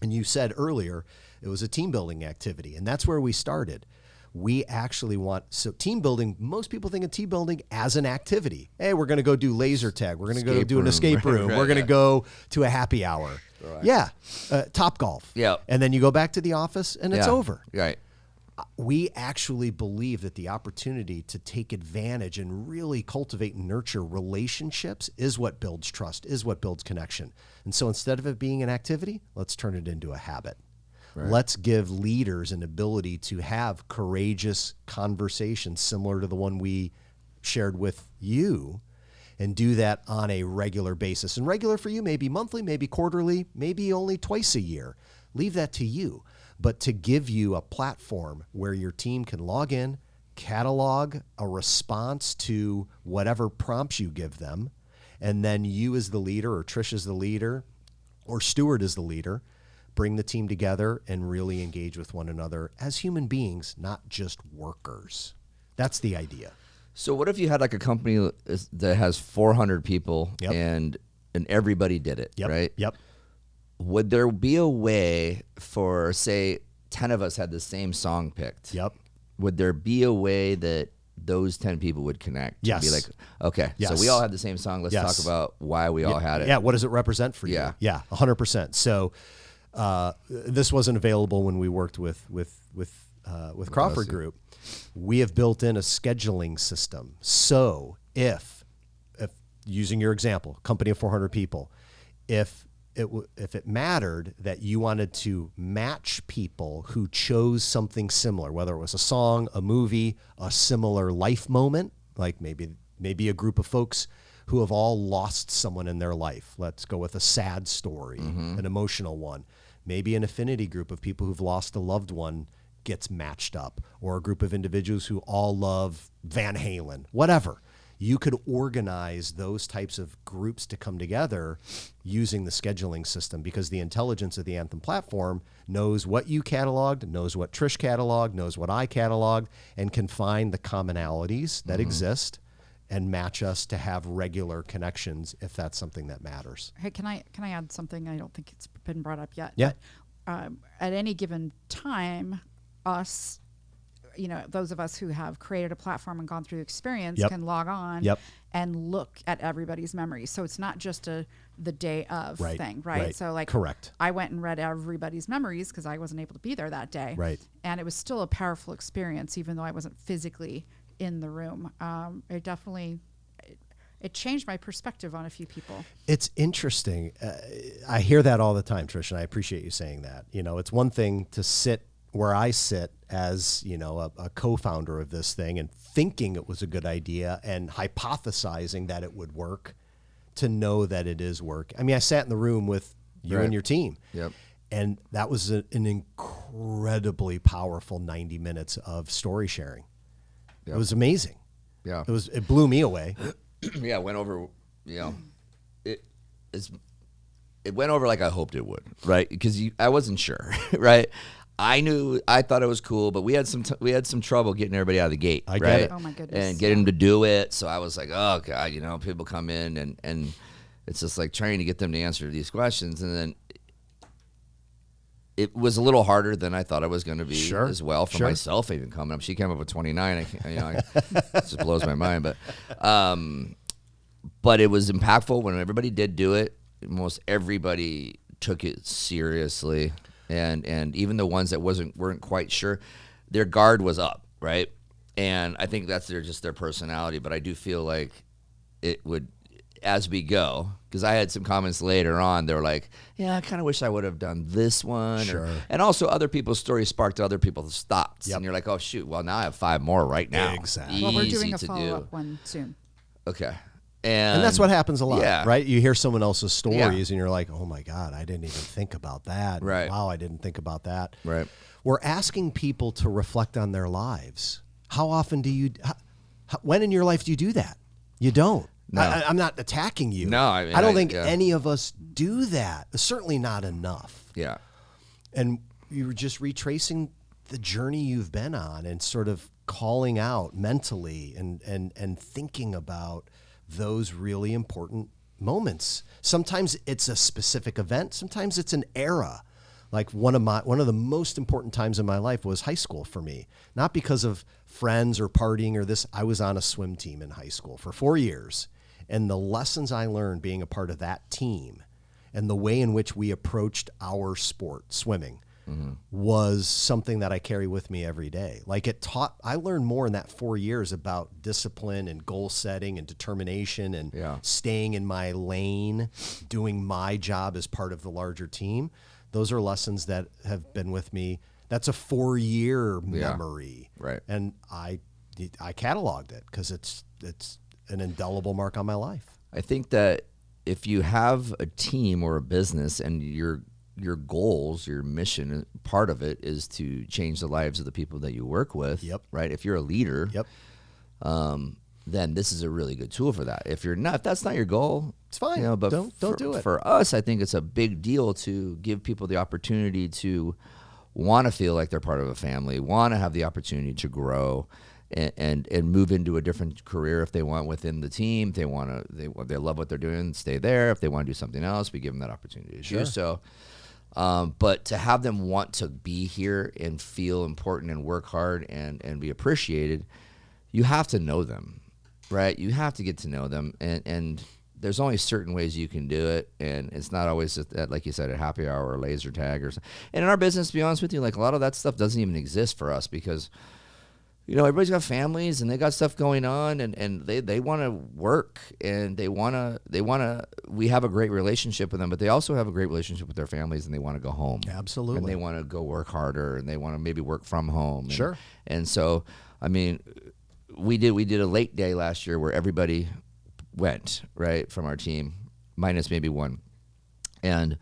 and you said earlier, it was a team building activity, and that's where we started. We actually so team building, most people think of team building as an activity. Hey, we're going to go do laser tag. We're going to go do an escape room. We're going to go to a happy hour. Right. Yeah. Top golf. Yeah. And then you go back to the office and it's over. Right. We actually believe that the opportunity to take advantage and really cultivate and nurture relationships is what builds trust, is what builds connection. And so instead of it being an activity, let's turn it into a habit. Right. Let's give leaders an ability to have courageous conversations similar to the one we shared with you and do that on a regular basis. And regular for you, maybe monthly, maybe quarterly, maybe only twice a year. Leave that to you. But to give you a platform where your team can log in, catalog a response to whatever prompts you give them, and then you as the leader, or Trish as the leader, or Stuart as the leader, bring the team together and really engage with one another as human beings, not just workers. That's the idea. So what if you had like a company that has 400 people Yep. and everybody did it, Yep. right? Yep. Would there be a way for, say, 10 of us had the same song picked? Yep. Would there be a way that those 10 people would connect? Yes. Be like, okay, Yes. so we all had the same song. Let's Yes. talk about why we all had it. Yeah, what does it represent for you? Yeah. Yeah, 100%. So this wasn't available when we worked with Crawford Group. We have built in a scheduling system. So if using your example, company of 400 people, if it mattered that you wanted to match people who chose something similar, whether it was a song, a movie, a similar life moment, like maybe a group of folks who have all lost someone in their life. Let's go with a sad story, an emotional one. Maybe an affinity group of people who've lost a loved one gets matched up, or a group of individuals who all love Van Halen, whatever. you could organize those types of groups to come together using the scheduling system, because the intelligence of the Anthym platform knows what you cataloged, knows what Trish cataloged, knows what I cataloged, and can find the commonalities that exist and match us to have regular connections if that's something that matters. Hey, can I add something? I don't think it's been brought up yet. Yeah. But, at any given time, us, those of us who have created a platform and gone through the experience Yep. can log on Yep. and look at everybody's memories. So it's not just the day of Right, thing, right? right. So like, Correct. I went and read everybody's memories because I wasn't able to be there that day. Right. And it was still a powerful experience, even though I wasn't physically in the room. It definitely, it changed my perspective on a few people. It's interesting. I hear that all the time, Trish, and I appreciate you saying that. It's one thing to sit where I sit as, a co-founder of this thing and thinking it was a good idea and hypothesizing that it would work, to know that it is work. I mean, I sat in the room with you and your team. Yep. And that was an incredibly powerful 90 minutes of story sharing. Yep. It was amazing. Yeah. It blew me away. Yeah, it went over, it went over like I hoped it would, right? Because I wasn't sure, right? I thought it was cool, but we had some trouble getting everybody out of the gate, I get right? it. Oh my goodness. And getting them to do it. So I was like, oh God, people come in and it's just like trying to get them to answer these questions. And then it was a little harder than I thought it was going to be Sure. as well for Sure. myself even coming up. She came up with 29. It just blows my mind. But it was impactful when everybody did do it. Most everybody took it seriously. And even the ones that weren't quite sure, their guard was up, right? And I think that's their personality. But I do feel like it would, as we go, because I had some comments later on. They were like, "Yeah, I kind of wish I would have done this one." Sure. And also, other people's stories sparked other people's thoughts, Yep. and you're like, "Oh shoot! Well, now I have 5 more right now." Exactly. Well, we're Easy doing a to follow-up do. one soon. Okay. And that's what happens a lot, Yeah. right? You hear someone else's stories Yeah. and you're like, oh my God, I didn't even think about that. Right. Wow, I didn't think about that. Right. We're asking people to reflect on their lives. How often when in your life do you do that? You don't. No. I'm not attacking you. No, I mean, don't think yeah. any of us do that. Certainly not enough. Yeah. And you were just retracing the journey you've been on and sort of calling out mentally and thinking about those really important moments. Sometimes it's a specific event. Sometimes it's an era. Like one of the most important times in my life was high school for me. Not because of friends or partying or this. I was on a swim team in high school for 4 years. And the lessons I learned being a part of that team and the way in which we approached our sport, swimming, was something that I carry with me every day. Like I learned more in that 4 years about discipline and goal setting and determination and staying in my lane, doing my job as part of the larger team. Those are lessons that have been with me. That's a 4-year memory. Right. And I cataloged it because it's an indelible mark on my life. I think that if you have a team or a business and your goals, your mission, part of it is to change the lives of the people that you work with. Yep. Right. If you're a leader. Yep. Then this is a really good tool for that. If that's not your goal, It's fine. But Don't do it. For us, I think it's a big deal to give people the opportunity to want to feel like they're part of a family, want to have the opportunity to grow, and move into a different career if they want within the team. They love what they're doing, stay there. If they want to do something else, we give them that opportunity to do so. But to have them want to be here and feel important and work hard and be appreciated, you have to know them, right? You have to get to know them, and there's only certain ways you can do it, and it's not always just at, like you said, a happy hour or laser tag or something. And in our business, to be honest with you, like a lot of that stuff doesn't even exist for us because everybody's got families and they got stuff going on, and they want to work, and we have a great relationship with them, but they also have a great relationship with their families, and they want to go home. Absolutely. And they want to go work harder, and they want to maybe work from home. Sure. And so, I mean, we did a late day last year where everybody went, right, from our team, minus maybe one. And,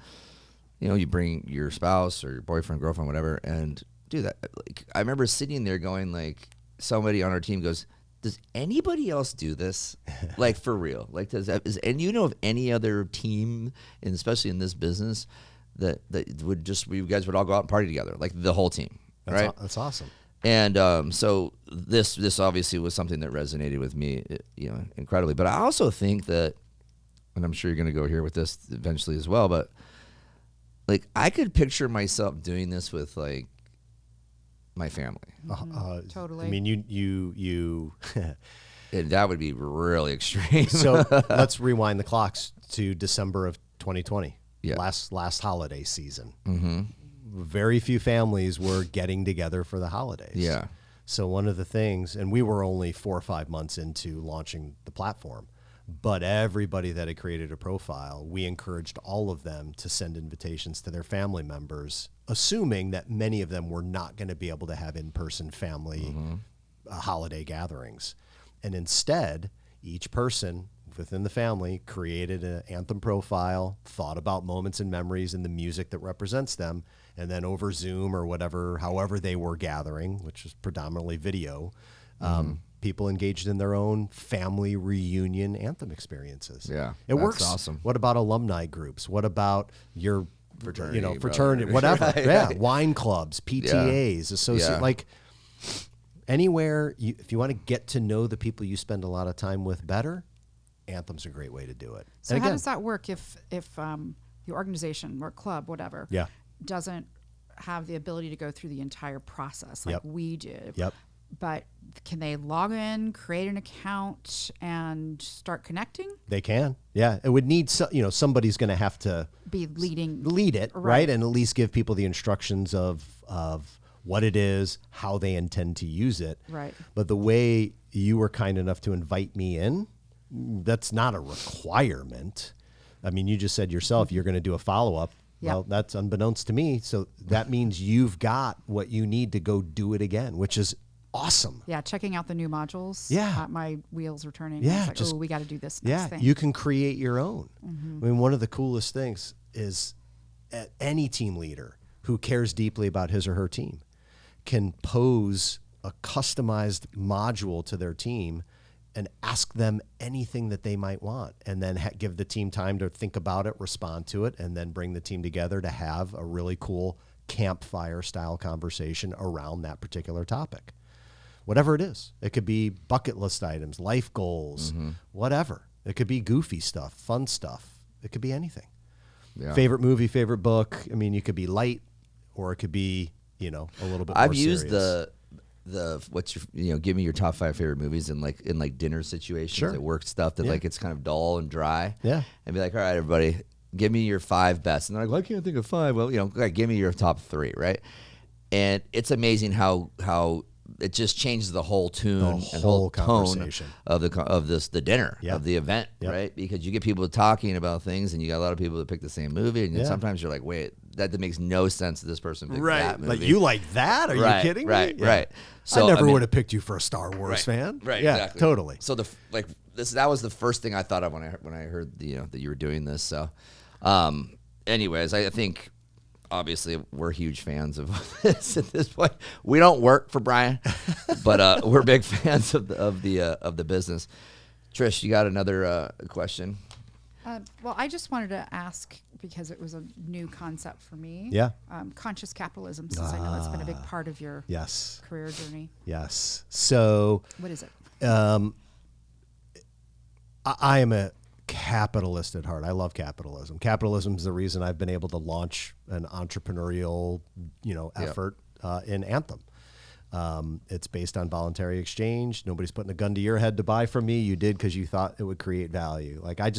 you bring your spouse or your boyfriend, girlfriend, whatever, and do that. Like, I remember sitting there going like, somebody on our team goes, does anybody else do this? Like, for real? Like, and you know of any other team, and especially in this business, that would just, you guys would all go out and party together, like the whole team, right? That's awesome. And so this obviously was something that resonated with me, incredibly. But I also think that, and I'm sure you're going to go here with this eventually as well, but like, I could picture myself doing this with like my family. Totally. I mean, you And that would be really extreme. So let's rewind the clocks to December of 2020. Yeah. Last holiday season. Mm-hmm. Very few families were getting together for the holidays. Yeah. So one of the things, and we were only 4 or 5 months into launching the platform, but everybody that had created a profile, we encouraged all of them to send invitations to their family members, assuming that many of them were not going to be able to have in-person family holiday gatherings. And instead, each person within the family created an Anthym profile, thought about moments and memories and the music that represents them, and then over Zoom or whatever, however they were gathering, which is predominantly video, people engaged in their own family reunion Anthym experiences. Yeah, it that's works. awesome. What about alumni groups? What about your Fraternity, fraternity, whatever? Yeah, wine clubs, PTAs, associate, like anywhere. If you want to get to know the people you spend a lot of time with better, Anthem's a great way to do it. So how does that work if the organization or club, whatever, doesn't have the ability to go through the entire process like we did? Yep. But can they log in, create an account, and start connecting? They can. Yeah. It would need, somebody's going to have to lead it, right? And at least give people the instructions of what it is, how they intend to use it. Right. But the way you were kind enough to invite me in, that's not a requirement. I mean, you just said yourself, you're going to do a follow-up. Yep. Well, that's unbeknownst to me. So that means you've got what you need to go do it again, which is awesome. Yeah, checking out the new modules. Yeah. My wheels are turning. Yeah, It's like, we got to do this next thing. You can create your own. I mean, one of the coolest things is any team leader who cares deeply about his or her team can pose a customized module to their team and ask them anything that they might want, and then give the team time to think about it, respond to it, and then bring the team together to have a really cool campfire style conversation around that particular topic. Whatever it is. It could be bucket list items, life goals, whatever. It could be goofy stuff, fun stuff. It could be anything. Yeah. Favorite movie, favorite book. I mean, you could be light, or it could be, a little bit more I've used serious. what's your give me your top 5 favorite movies in dinner situations at work stuff that like it's kind of dull and dry. Yeah. And be like, all right, everybody, give me your 5 best. And they're like, well, I can't think of 5. Well, like, give me your top 3, right? And it's amazing how it just changes the whole tune and whole tone of the dinner of the event, right? Because you get people talking about things, and you got a lot of people that pick the same movie, and sometimes you're like, wait, that makes no sense that this person picked that movie. Like, you like that? Are you kidding me? Right. So I never would have picked you for a Star Wars fan. Right. Yeah, exactly. totally. So that was the first thing I thought of when I heard that you were doing this. So, anyways, I think obviously we're huge fans of this at this point. We don't work for Brian, but we're big fans of the business. Trish, you got another question? Well, I just wanted to ask, because it was a new concept for me. Yeah. Conscious capitalism, since I know that's been a big part of your career journey. Yes. So what is it? I am a capitalist at heart. I love capitalism. Capitalism is the reason I've been able to launch an entrepreneurial, effort in Anthym. It's based on voluntary exchange. Nobody's putting a gun to your head to buy from me. You did because you thought it would create value. Like, I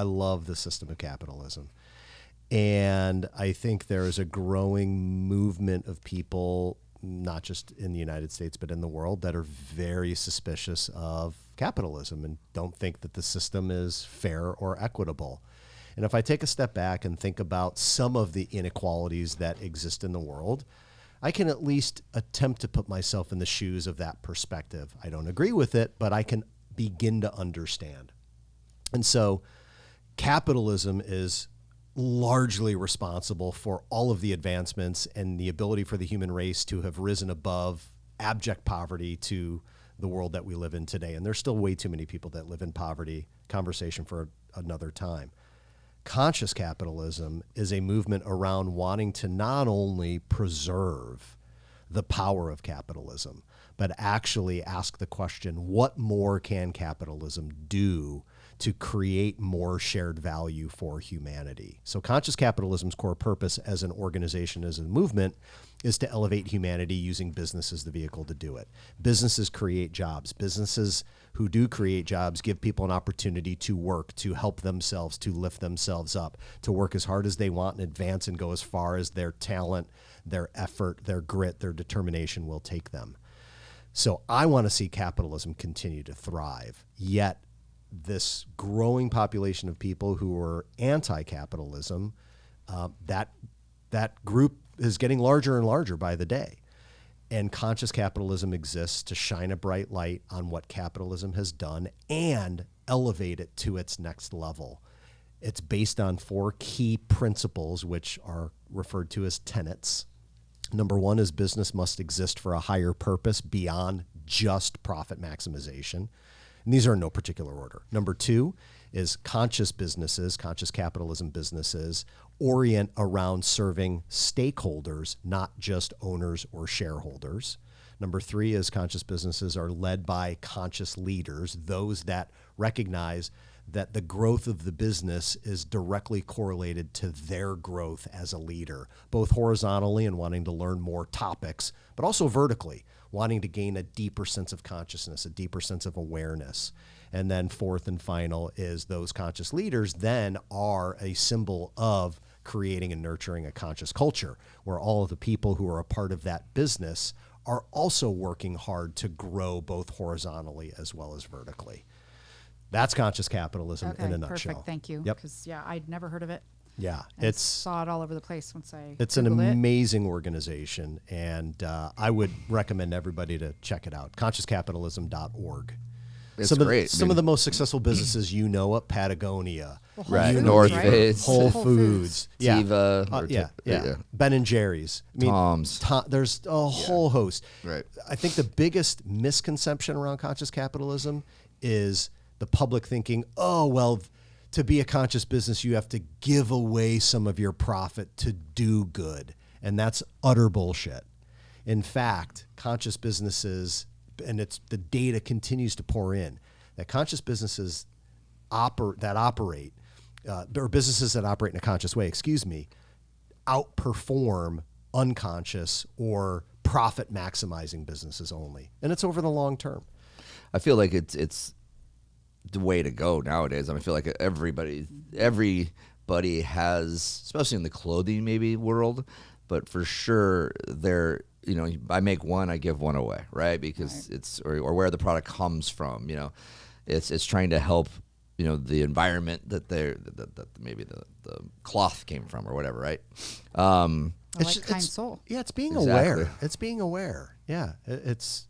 love the system of capitalism. And I think there is a growing movement of people, not just in the United States, but in the world, that are very suspicious of capitalism and don't think that the system is fair or equitable. And if I take a step back and think about some of the inequalities that exist in the world, I can at least attempt to put myself in the shoes of that perspective. I don't agree with it, but I can begin to understand. And so capitalism is largely responsible for all of the advancements and the ability for the human race to have risen above abject poverty to the world that we live in today. And there's still way too many people that live in poverty. Conversation for another time. Conscious capitalism is a movement around wanting to not only preserve the power of capitalism, but actually ask the question, what more can capitalism do to create more shared value for humanity? So conscious capitalism's core purpose as an organization, as a movement, is to elevate humanity using business as the vehicle to do it. Businesses create jobs. Businesses who do create jobs give people an opportunity to work, to help themselves, to lift themselves up, to work as hard as they want and advance and go as far as their talent, their effort, their grit, their determination will take them. So I want to see capitalism continue to thrive, yet this growing population of people who are anti-capitalism, that group is getting larger and larger by the day. And conscious capitalism exists to shine a bright light on what capitalism has done and elevate it to its next level. It's based on 4 key principles, which are referred to as tenets. Number 1 is business must exist for a higher purpose beyond just profit maximization. And these are in no particular order. Number 2 is conscious businesses, conscious capitalism businesses, orient around serving stakeholders, not just owners or shareholders. Number 3 is conscious businesses are led by conscious leaders, those that recognize that the growth of the business is directly correlated to their growth as a leader, both horizontally and wanting to learn more topics, but also vertically, wanting to gain a deeper sense of consciousness, a deeper sense of awareness. And then 4th and final is those conscious leaders then are a symbol of creating and nurturing a conscious culture where all of the people who are a part of that business are also working hard to grow both horizontally as well as vertically. That's conscious capitalism in a nutshell. Perfect. Thank you. Yep. Because I'd never heard of it. Yeah, I saw it all over the place once I it's an Googled it. amazing organization, and I would recommend everybody to check it out. ConsciousCapitalism.org. It's some great. Some of the most successful businesses Patagonia, Well, Right. Foods, North right? Face. Whole Whole Foods, Tiva, or yeah, Ben and Jerry's. I mean, Tom's. There's a whole host. Right. I think the biggest misconception around conscious capitalism is the public thinking, oh, well, to be a conscious business, you have to give away some of your profit to do good. And that's utter bullshit. In fact, conscious businesses, and the data continues to pour in, that conscious businesses or businesses that operate in a conscious way, outperform unconscious or profit maximizing businesses only. And it's over the long term. I feel like it's the way to go nowadays. I feel like everybody has, especially in the clothing maybe world, but for sure I make one, I give one away, right? Because it's or where the product comes from, it's trying to help, the environment that maybe the cloth came from or whatever, right? Like kind soul. Yeah, it's being Exactly. aware. It's being aware. Yeah, it's.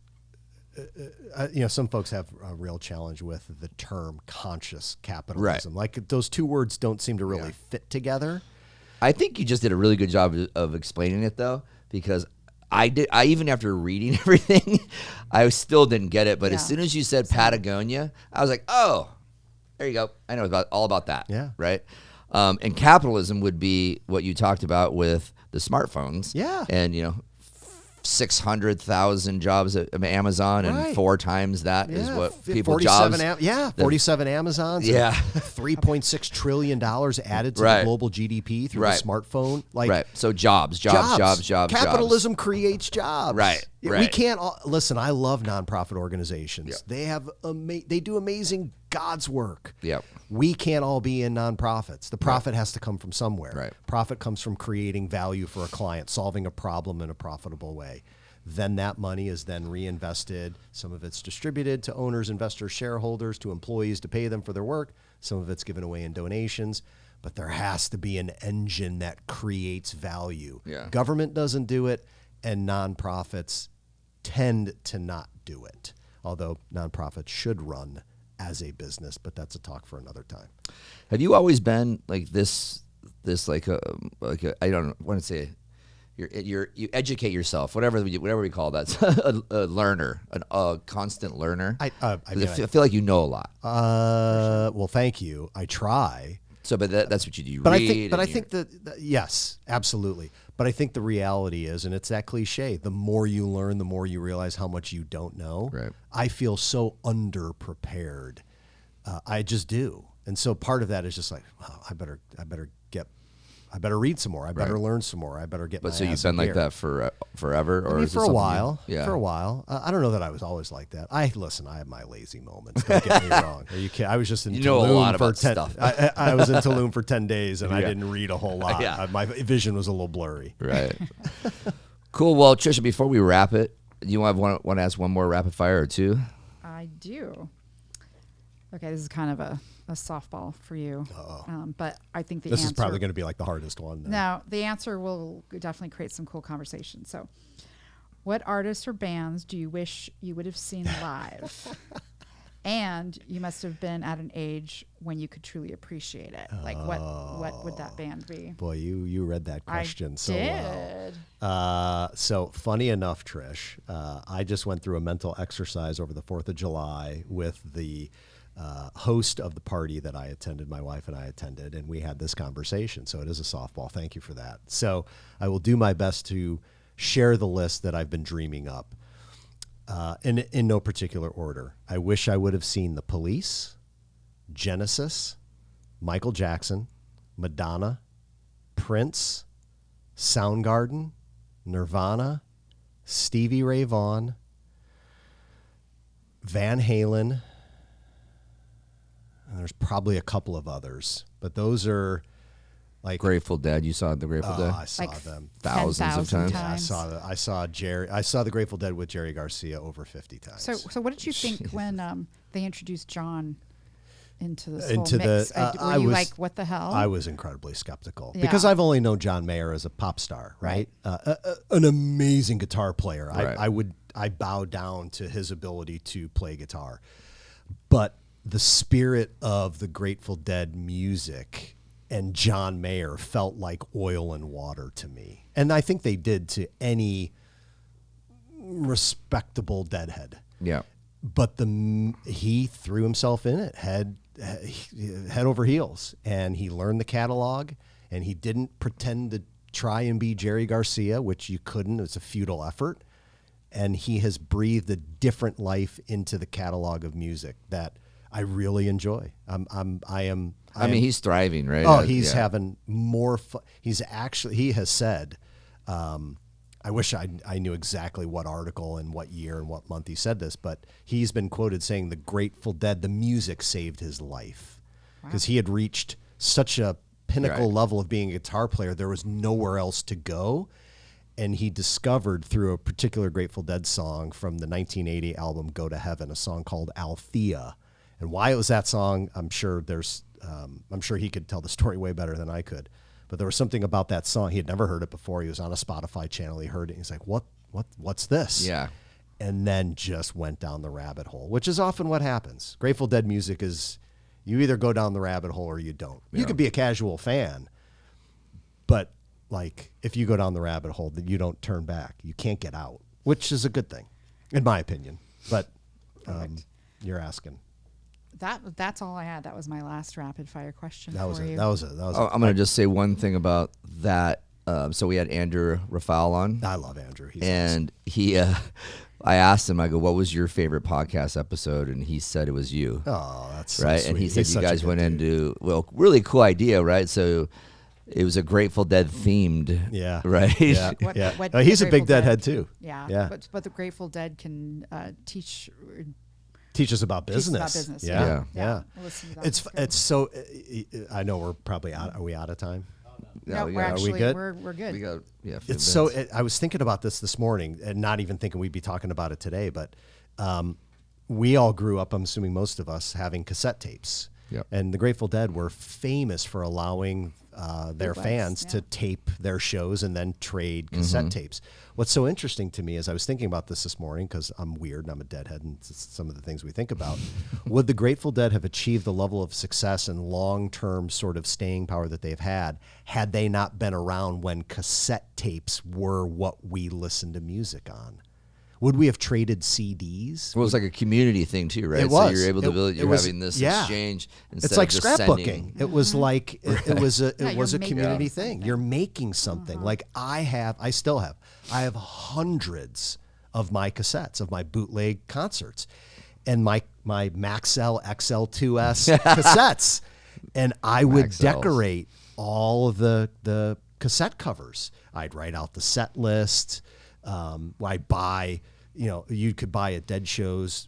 Some folks have a real challenge with the term conscious capitalism. Right. Like those two words don't seem to really fit together. I think you just did a really good job of explaining it, though, because I even after reading everything, I still didn't get it. But as soon as you said Patagonia, I was like, oh, there you go. I know all about that. Yeah. Right. And capitalism would be what you talked about with the smartphones. Yeah. And 600,000 jobs at Amazon, and Right. 4 times that is what people 47 jobs. 47 Amazons. Yeah. $3.6 trillion added to Right. the global GDP through Right. the smartphone. Like Right. So jobs. Capitalism creates jobs. Right. We Right. can't listen. I love nonprofit organizations. Yeah. They have they do amazing God's work. Yep. We can't all be in nonprofits. The profit has to come from somewhere. Right. Profit comes from creating value for a client, solving a problem in a profitable way. Then that money is then reinvested. Some of it's distributed to owners, investors, shareholders, to employees to pay them for their work. Some of it's given away in donations. But there has to be an engine that creates value. Yeah. Government doesn't do it, and nonprofits tend to not do it. Although nonprofits should run as a business, but that's a talk for another time. Have you always been like this like a I don't want to say you educate yourself, whatever we call that. a learner, a constant learner. I feel like you know a lot. Well, thank you. I try. So, but that's what you do. You But read. I think that yes, absolutely. But I think the reality is, and it's that cliche: the more you learn, the more you realize how much you don't know. Right. I feel so underprepared. I just do, and so part of that is just like, wow, I better read some more. I better learn some more. I better get. But my so you've ass been in like gear. that for forever, or I mean, is it for a something while. Yeah. For a while. I don't know that I was always like that. I have my lazy moments. Don't get me wrong. Are you kidding? I was just in know a Tulum lot for about 10. stuff. I was in Tulum for 10 days, and I Yeah. didn't read a whole lot. Yeah. My vision was a little blurry. Right. Cool. Well, Trisha, before we wrap it, do you want to ask one more rapid fire or two? I do. Okay, this is kind of a softball for you, but I think the This answer is probably going to be like the hardest one. Then. No, the answer will definitely create some cool conversation. So, what artists or bands do you wish you would have seen live? And you must have been at an age when you could truly appreciate it. Like, what would that band be? Boy, you read that question so did. well. So funny enough, Trish, I just went through a mental exercise over the 4th of July with the host of the party that I attended, my wife and I attended, and we had this conversation. So it is a softball. Thank you for that. So I will do my best to share the list that I've been dreaming up in no particular order. I wish I would have seen The Police, Genesis, Michael Jackson, Madonna, Prince, Soundgarden, Nirvana, Stevie Ray Vaughan, Van Halen. And there's probably a couple of others, but those are like Grateful Dead. You saw the Grateful Dead? I saw Like them. Thousands of times. I saw the Grateful Dead with Jerry Garcia over 50 times. So what did you think when they introduced John into this Into whole mix? the- Were I you was- like, what the hell? I was incredibly skeptical Yeah. because I've only known John Mayer as a pop star, right? An amazing guitar player. Right. I bow down to his ability to play guitar, but the spirit of the Grateful Dead music and John Mayer felt like oil and water to me. And I think they did to any respectable Deadhead. Yeah. But he threw himself in it, head over heels, and he learned the catalog, and he didn't pretend to try and be Jerry Garcia, which you couldn't. It was a futile effort. And he has breathed a different life into the catalog of music that I really enjoy. I mean, he's thriving, right? Oh, he's Yeah. having more fun. He has said, I wish I knew exactly what article and what year and what month he said this, but he's been quoted saying the Grateful Dead, the music saved his life because he had reached such a pinnacle level of being a guitar player. There was nowhere else to go. And he discovered through a particular Grateful Dead song from the 1980 album Go to Heaven, a song called Althea. And why it was that song, I'm sure he could tell the story way better than I could. But there was something about that song. He had never heard it before. He was on a Spotify channel. He heard it. And he's like, what's this? Yeah. And then just went down the rabbit hole, which is often what happens. Grateful Dead music is you either go down the rabbit hole or you don't. Yeah. You could be a casual fan, but like if you go down the rabbit hole, then you don't turn back. You can't get out, which is a good thing, in my opinion. But you're asking. That's all I had. That was my last rapid fire question That was for it. you. That was it. I'm going to just say one thing about that. So we had Andrew Rafal on. I love Andrew. He's And he, I asked him, I go, what was your favorite podcast episode? And he said it was you. awesome. Oh, that's so Right. sweet. And he said He's you such a guys good went dude. into, really cool idea, right? So it was a Grateful Dead themed. Yeah. Right. Yeah. What- yeah. what He's the a big Grateful Deadhead Dead- too. Yeah. Yeah. But the Grateful Dead can teach Teach us about teach us business. about business. Yeah. Yeah. We'll listen to that. It's so. I know we're probably out. Are we out of time? No, we we're got- actually good? we're good. We got, yeah. It's so. I was thinking about this morning, and not even thinking we'd be talking about it today. But we all grew up. I'm assuming most of us having cassette tapes, Yep. And the Grateful Dead were famous for allowing their Bootlegs, fans to tape their shows and then trade cassette tapes. What's so interesting to me is I was thinking about this morning because I'm weird and I'm a deadhead and it's some of the things we think about. Would the Grateful Dead have achieved the level of success and long-term sort of staying power that they've had they not been around when cassette tapes were what we listened to music on? Would we have traded CDs? Well, it's like a community thing too, right? It was. So you're able to build. You're having this yeah. exchange instead It's like of just scrapbooking. sending. It was like it was a Yeah, it was a you're making community something. thing. You're making something. Like I still have. I have hundreds of my cassettes of my bootleg concerts, and my Maxell XL2S cassettes, and I would Maxells. decorate all of the cassette covers. I'd write out the set list. I'd buy. You could buy at Dead shows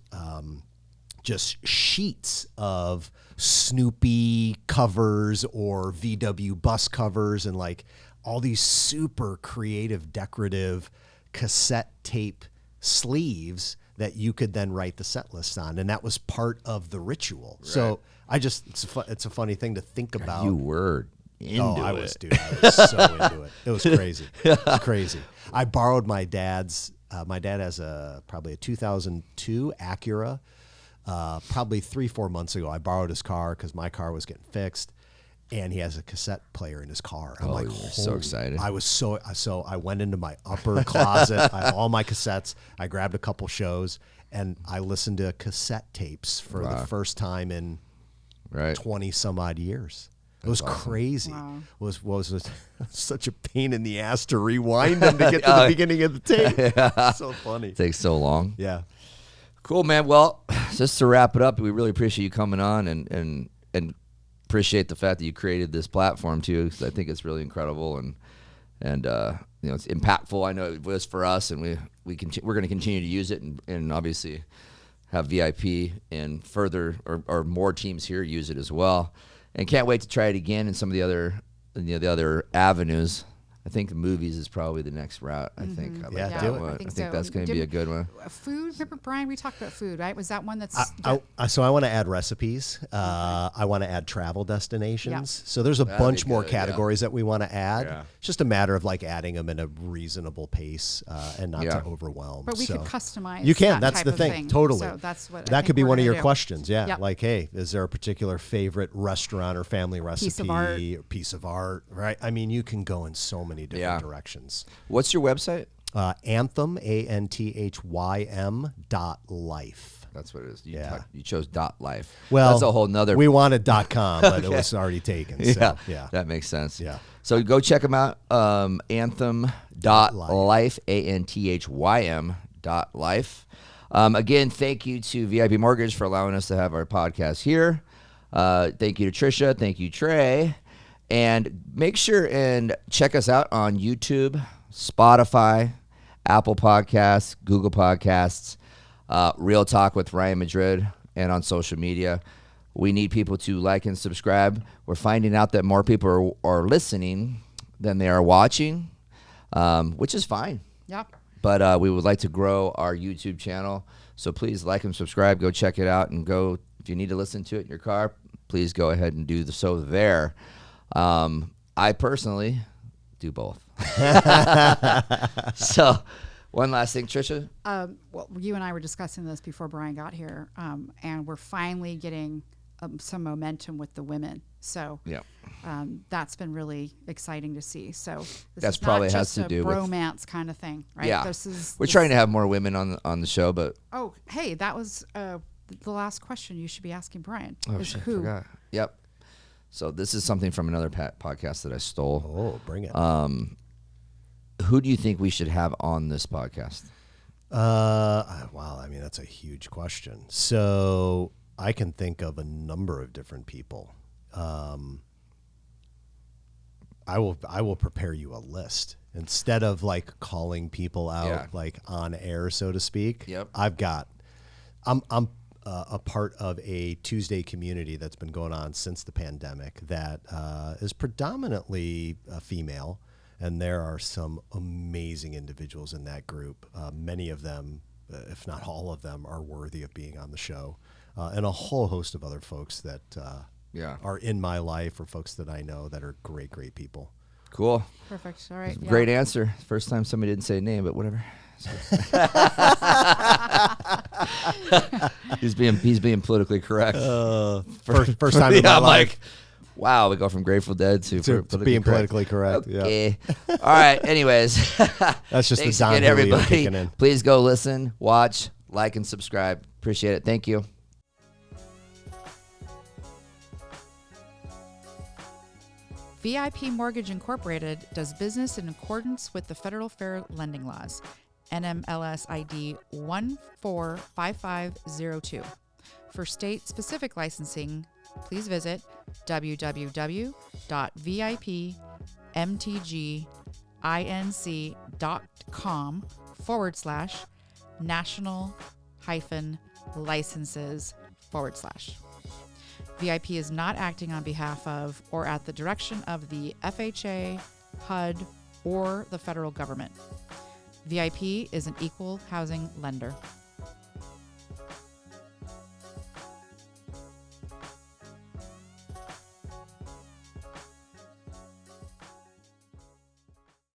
just sheets of Snoopy covers or VW bus covers and like all these super creative, decorative cassette tape sleeves that you could then write the set list on. And that was part of the ritual. Right. So it's a funny thing to think about. You were into I it. was so into it. It was crazy. It was crazy. I borrowed my dad's. My dad has probably a 2002 Acura. Probably 3-4 months ago, I borrowed his car because my car was getting fixed, and he has a cassette player in his car. I'm like, you were so excited. I was so I went into my upper closet. I have all my cassettes. I grabbed a couple shows, and I listened to cassette tapes for the first time in 20 some odd years. It was crazy. Wow. Was such a pain in the ass to rewind them to get to the beginning of the tape. So funny. It takes so long. Yeah. Cool, man. Well, just to wrap it up, we really appreciate you coming on and appreciate the fact that you created this platform too, because I think it's really incredible and it's impactful. I know it was for us, and we're going to continue to use it and obviously have VIP and further or more teams here use it as well. And can't wait to try it again in some of the other avenues. I think the movies is probably the next route. I think. I like Yeah, that do it. one. I I think think so. that's going to be a good one. Food. Remember, Brian, we talked about food, right? Was that one that's So I want to add recipes. I want to add travel destinations. Yeah. So there's a That'd bunch be more good, categories that we want to add. Yeah. It's just a matter of like adding them in a reasonable pace and not to overwhelm. But we So- could customize. You can. That That's type the of thing. Totally. So that's what I that think could be we're one of gonna your do. questions. Yeah. Yep. Like, hey, is there a particular favorite restaurant or family recipe? Piece of art. Or piece of art, right? I mean, you can go in so many different directions. What's your website? Anthym, ANTHYM.life. That's what it is. Yeah. You chose .life. Well, that's a whole nother. We wanted .com, but it was already taken. So, yeah. That makes sense. Yeah. So go check them out. Anthym.life, ANTHYM.life. Again, thank you to VIP Mortgage for allowing us to have our podcast here. Thank you to Trisha. Thank you, Trey. And make sure and check us out on YouTube, Spotify, Apple Podcasts, Google Podcasts, Real Talk with Ryan Madrid, and on social media. We need people to like and subscribe. We're finding out that more people are listening than they are watching, which is fine. Yep. But we would like to grow our YouTube channel. So please like and subscribe. Go check it out. And go, if you need to listen to it in your car, please go ahead and do so there. I personally do both. So one last thing, Trisha. Well, you and I were discussing this before Brian got here, and we're finally getting some momentum with the women. So Yeah. That's been really exciting to see. So this That's is probably not has just to a do with- bromance kind of thing, right? Yeah. We're trying to have more women on the show, but Oh, hey, that was the last question you should be asking Brian. oh is shit, I who? forgot. Yep. So this is something from another podcast that I stole. Oh, bring it. Who do you think we should have on this podcast? Wow, I mean, that's a huge question. So I can think of a number of different people. I will prepare you a list instead of like calling people out like on air, so to speak. Yep. I'm a part of a Tuesday community that's been going on since the pandemic that is predominantly female, and there are some amazing individuals in that group. Many of them, if not all of them, are worthy of being on the show. and a whole host of other folks that are in my life, or folks that I know that are great, great people. Cool. Perfect. All right. Great answer. First time somebody didn't say a name, but whatever. He's being politically correct. First time in my I'm life. like, wow, we go from Grateful Dead to being politically correct. Okay. All right. Anyways, that's just thanks the Don again, Julio everybody. kicking in. Please go listen, watch, like, and subscribe. Appreciate it. Thank you. VIP Mortgage Incorporated does business in accordance with the Federal Fair Lending Laws, NMLS ID 145502. For state-specific licensing, please visit www.vipmtginc.com/national-licenses/. VIP is not acting on behalf of or at the direction of the FHA, HUD, or the federal government. VIP is an equal housing lender.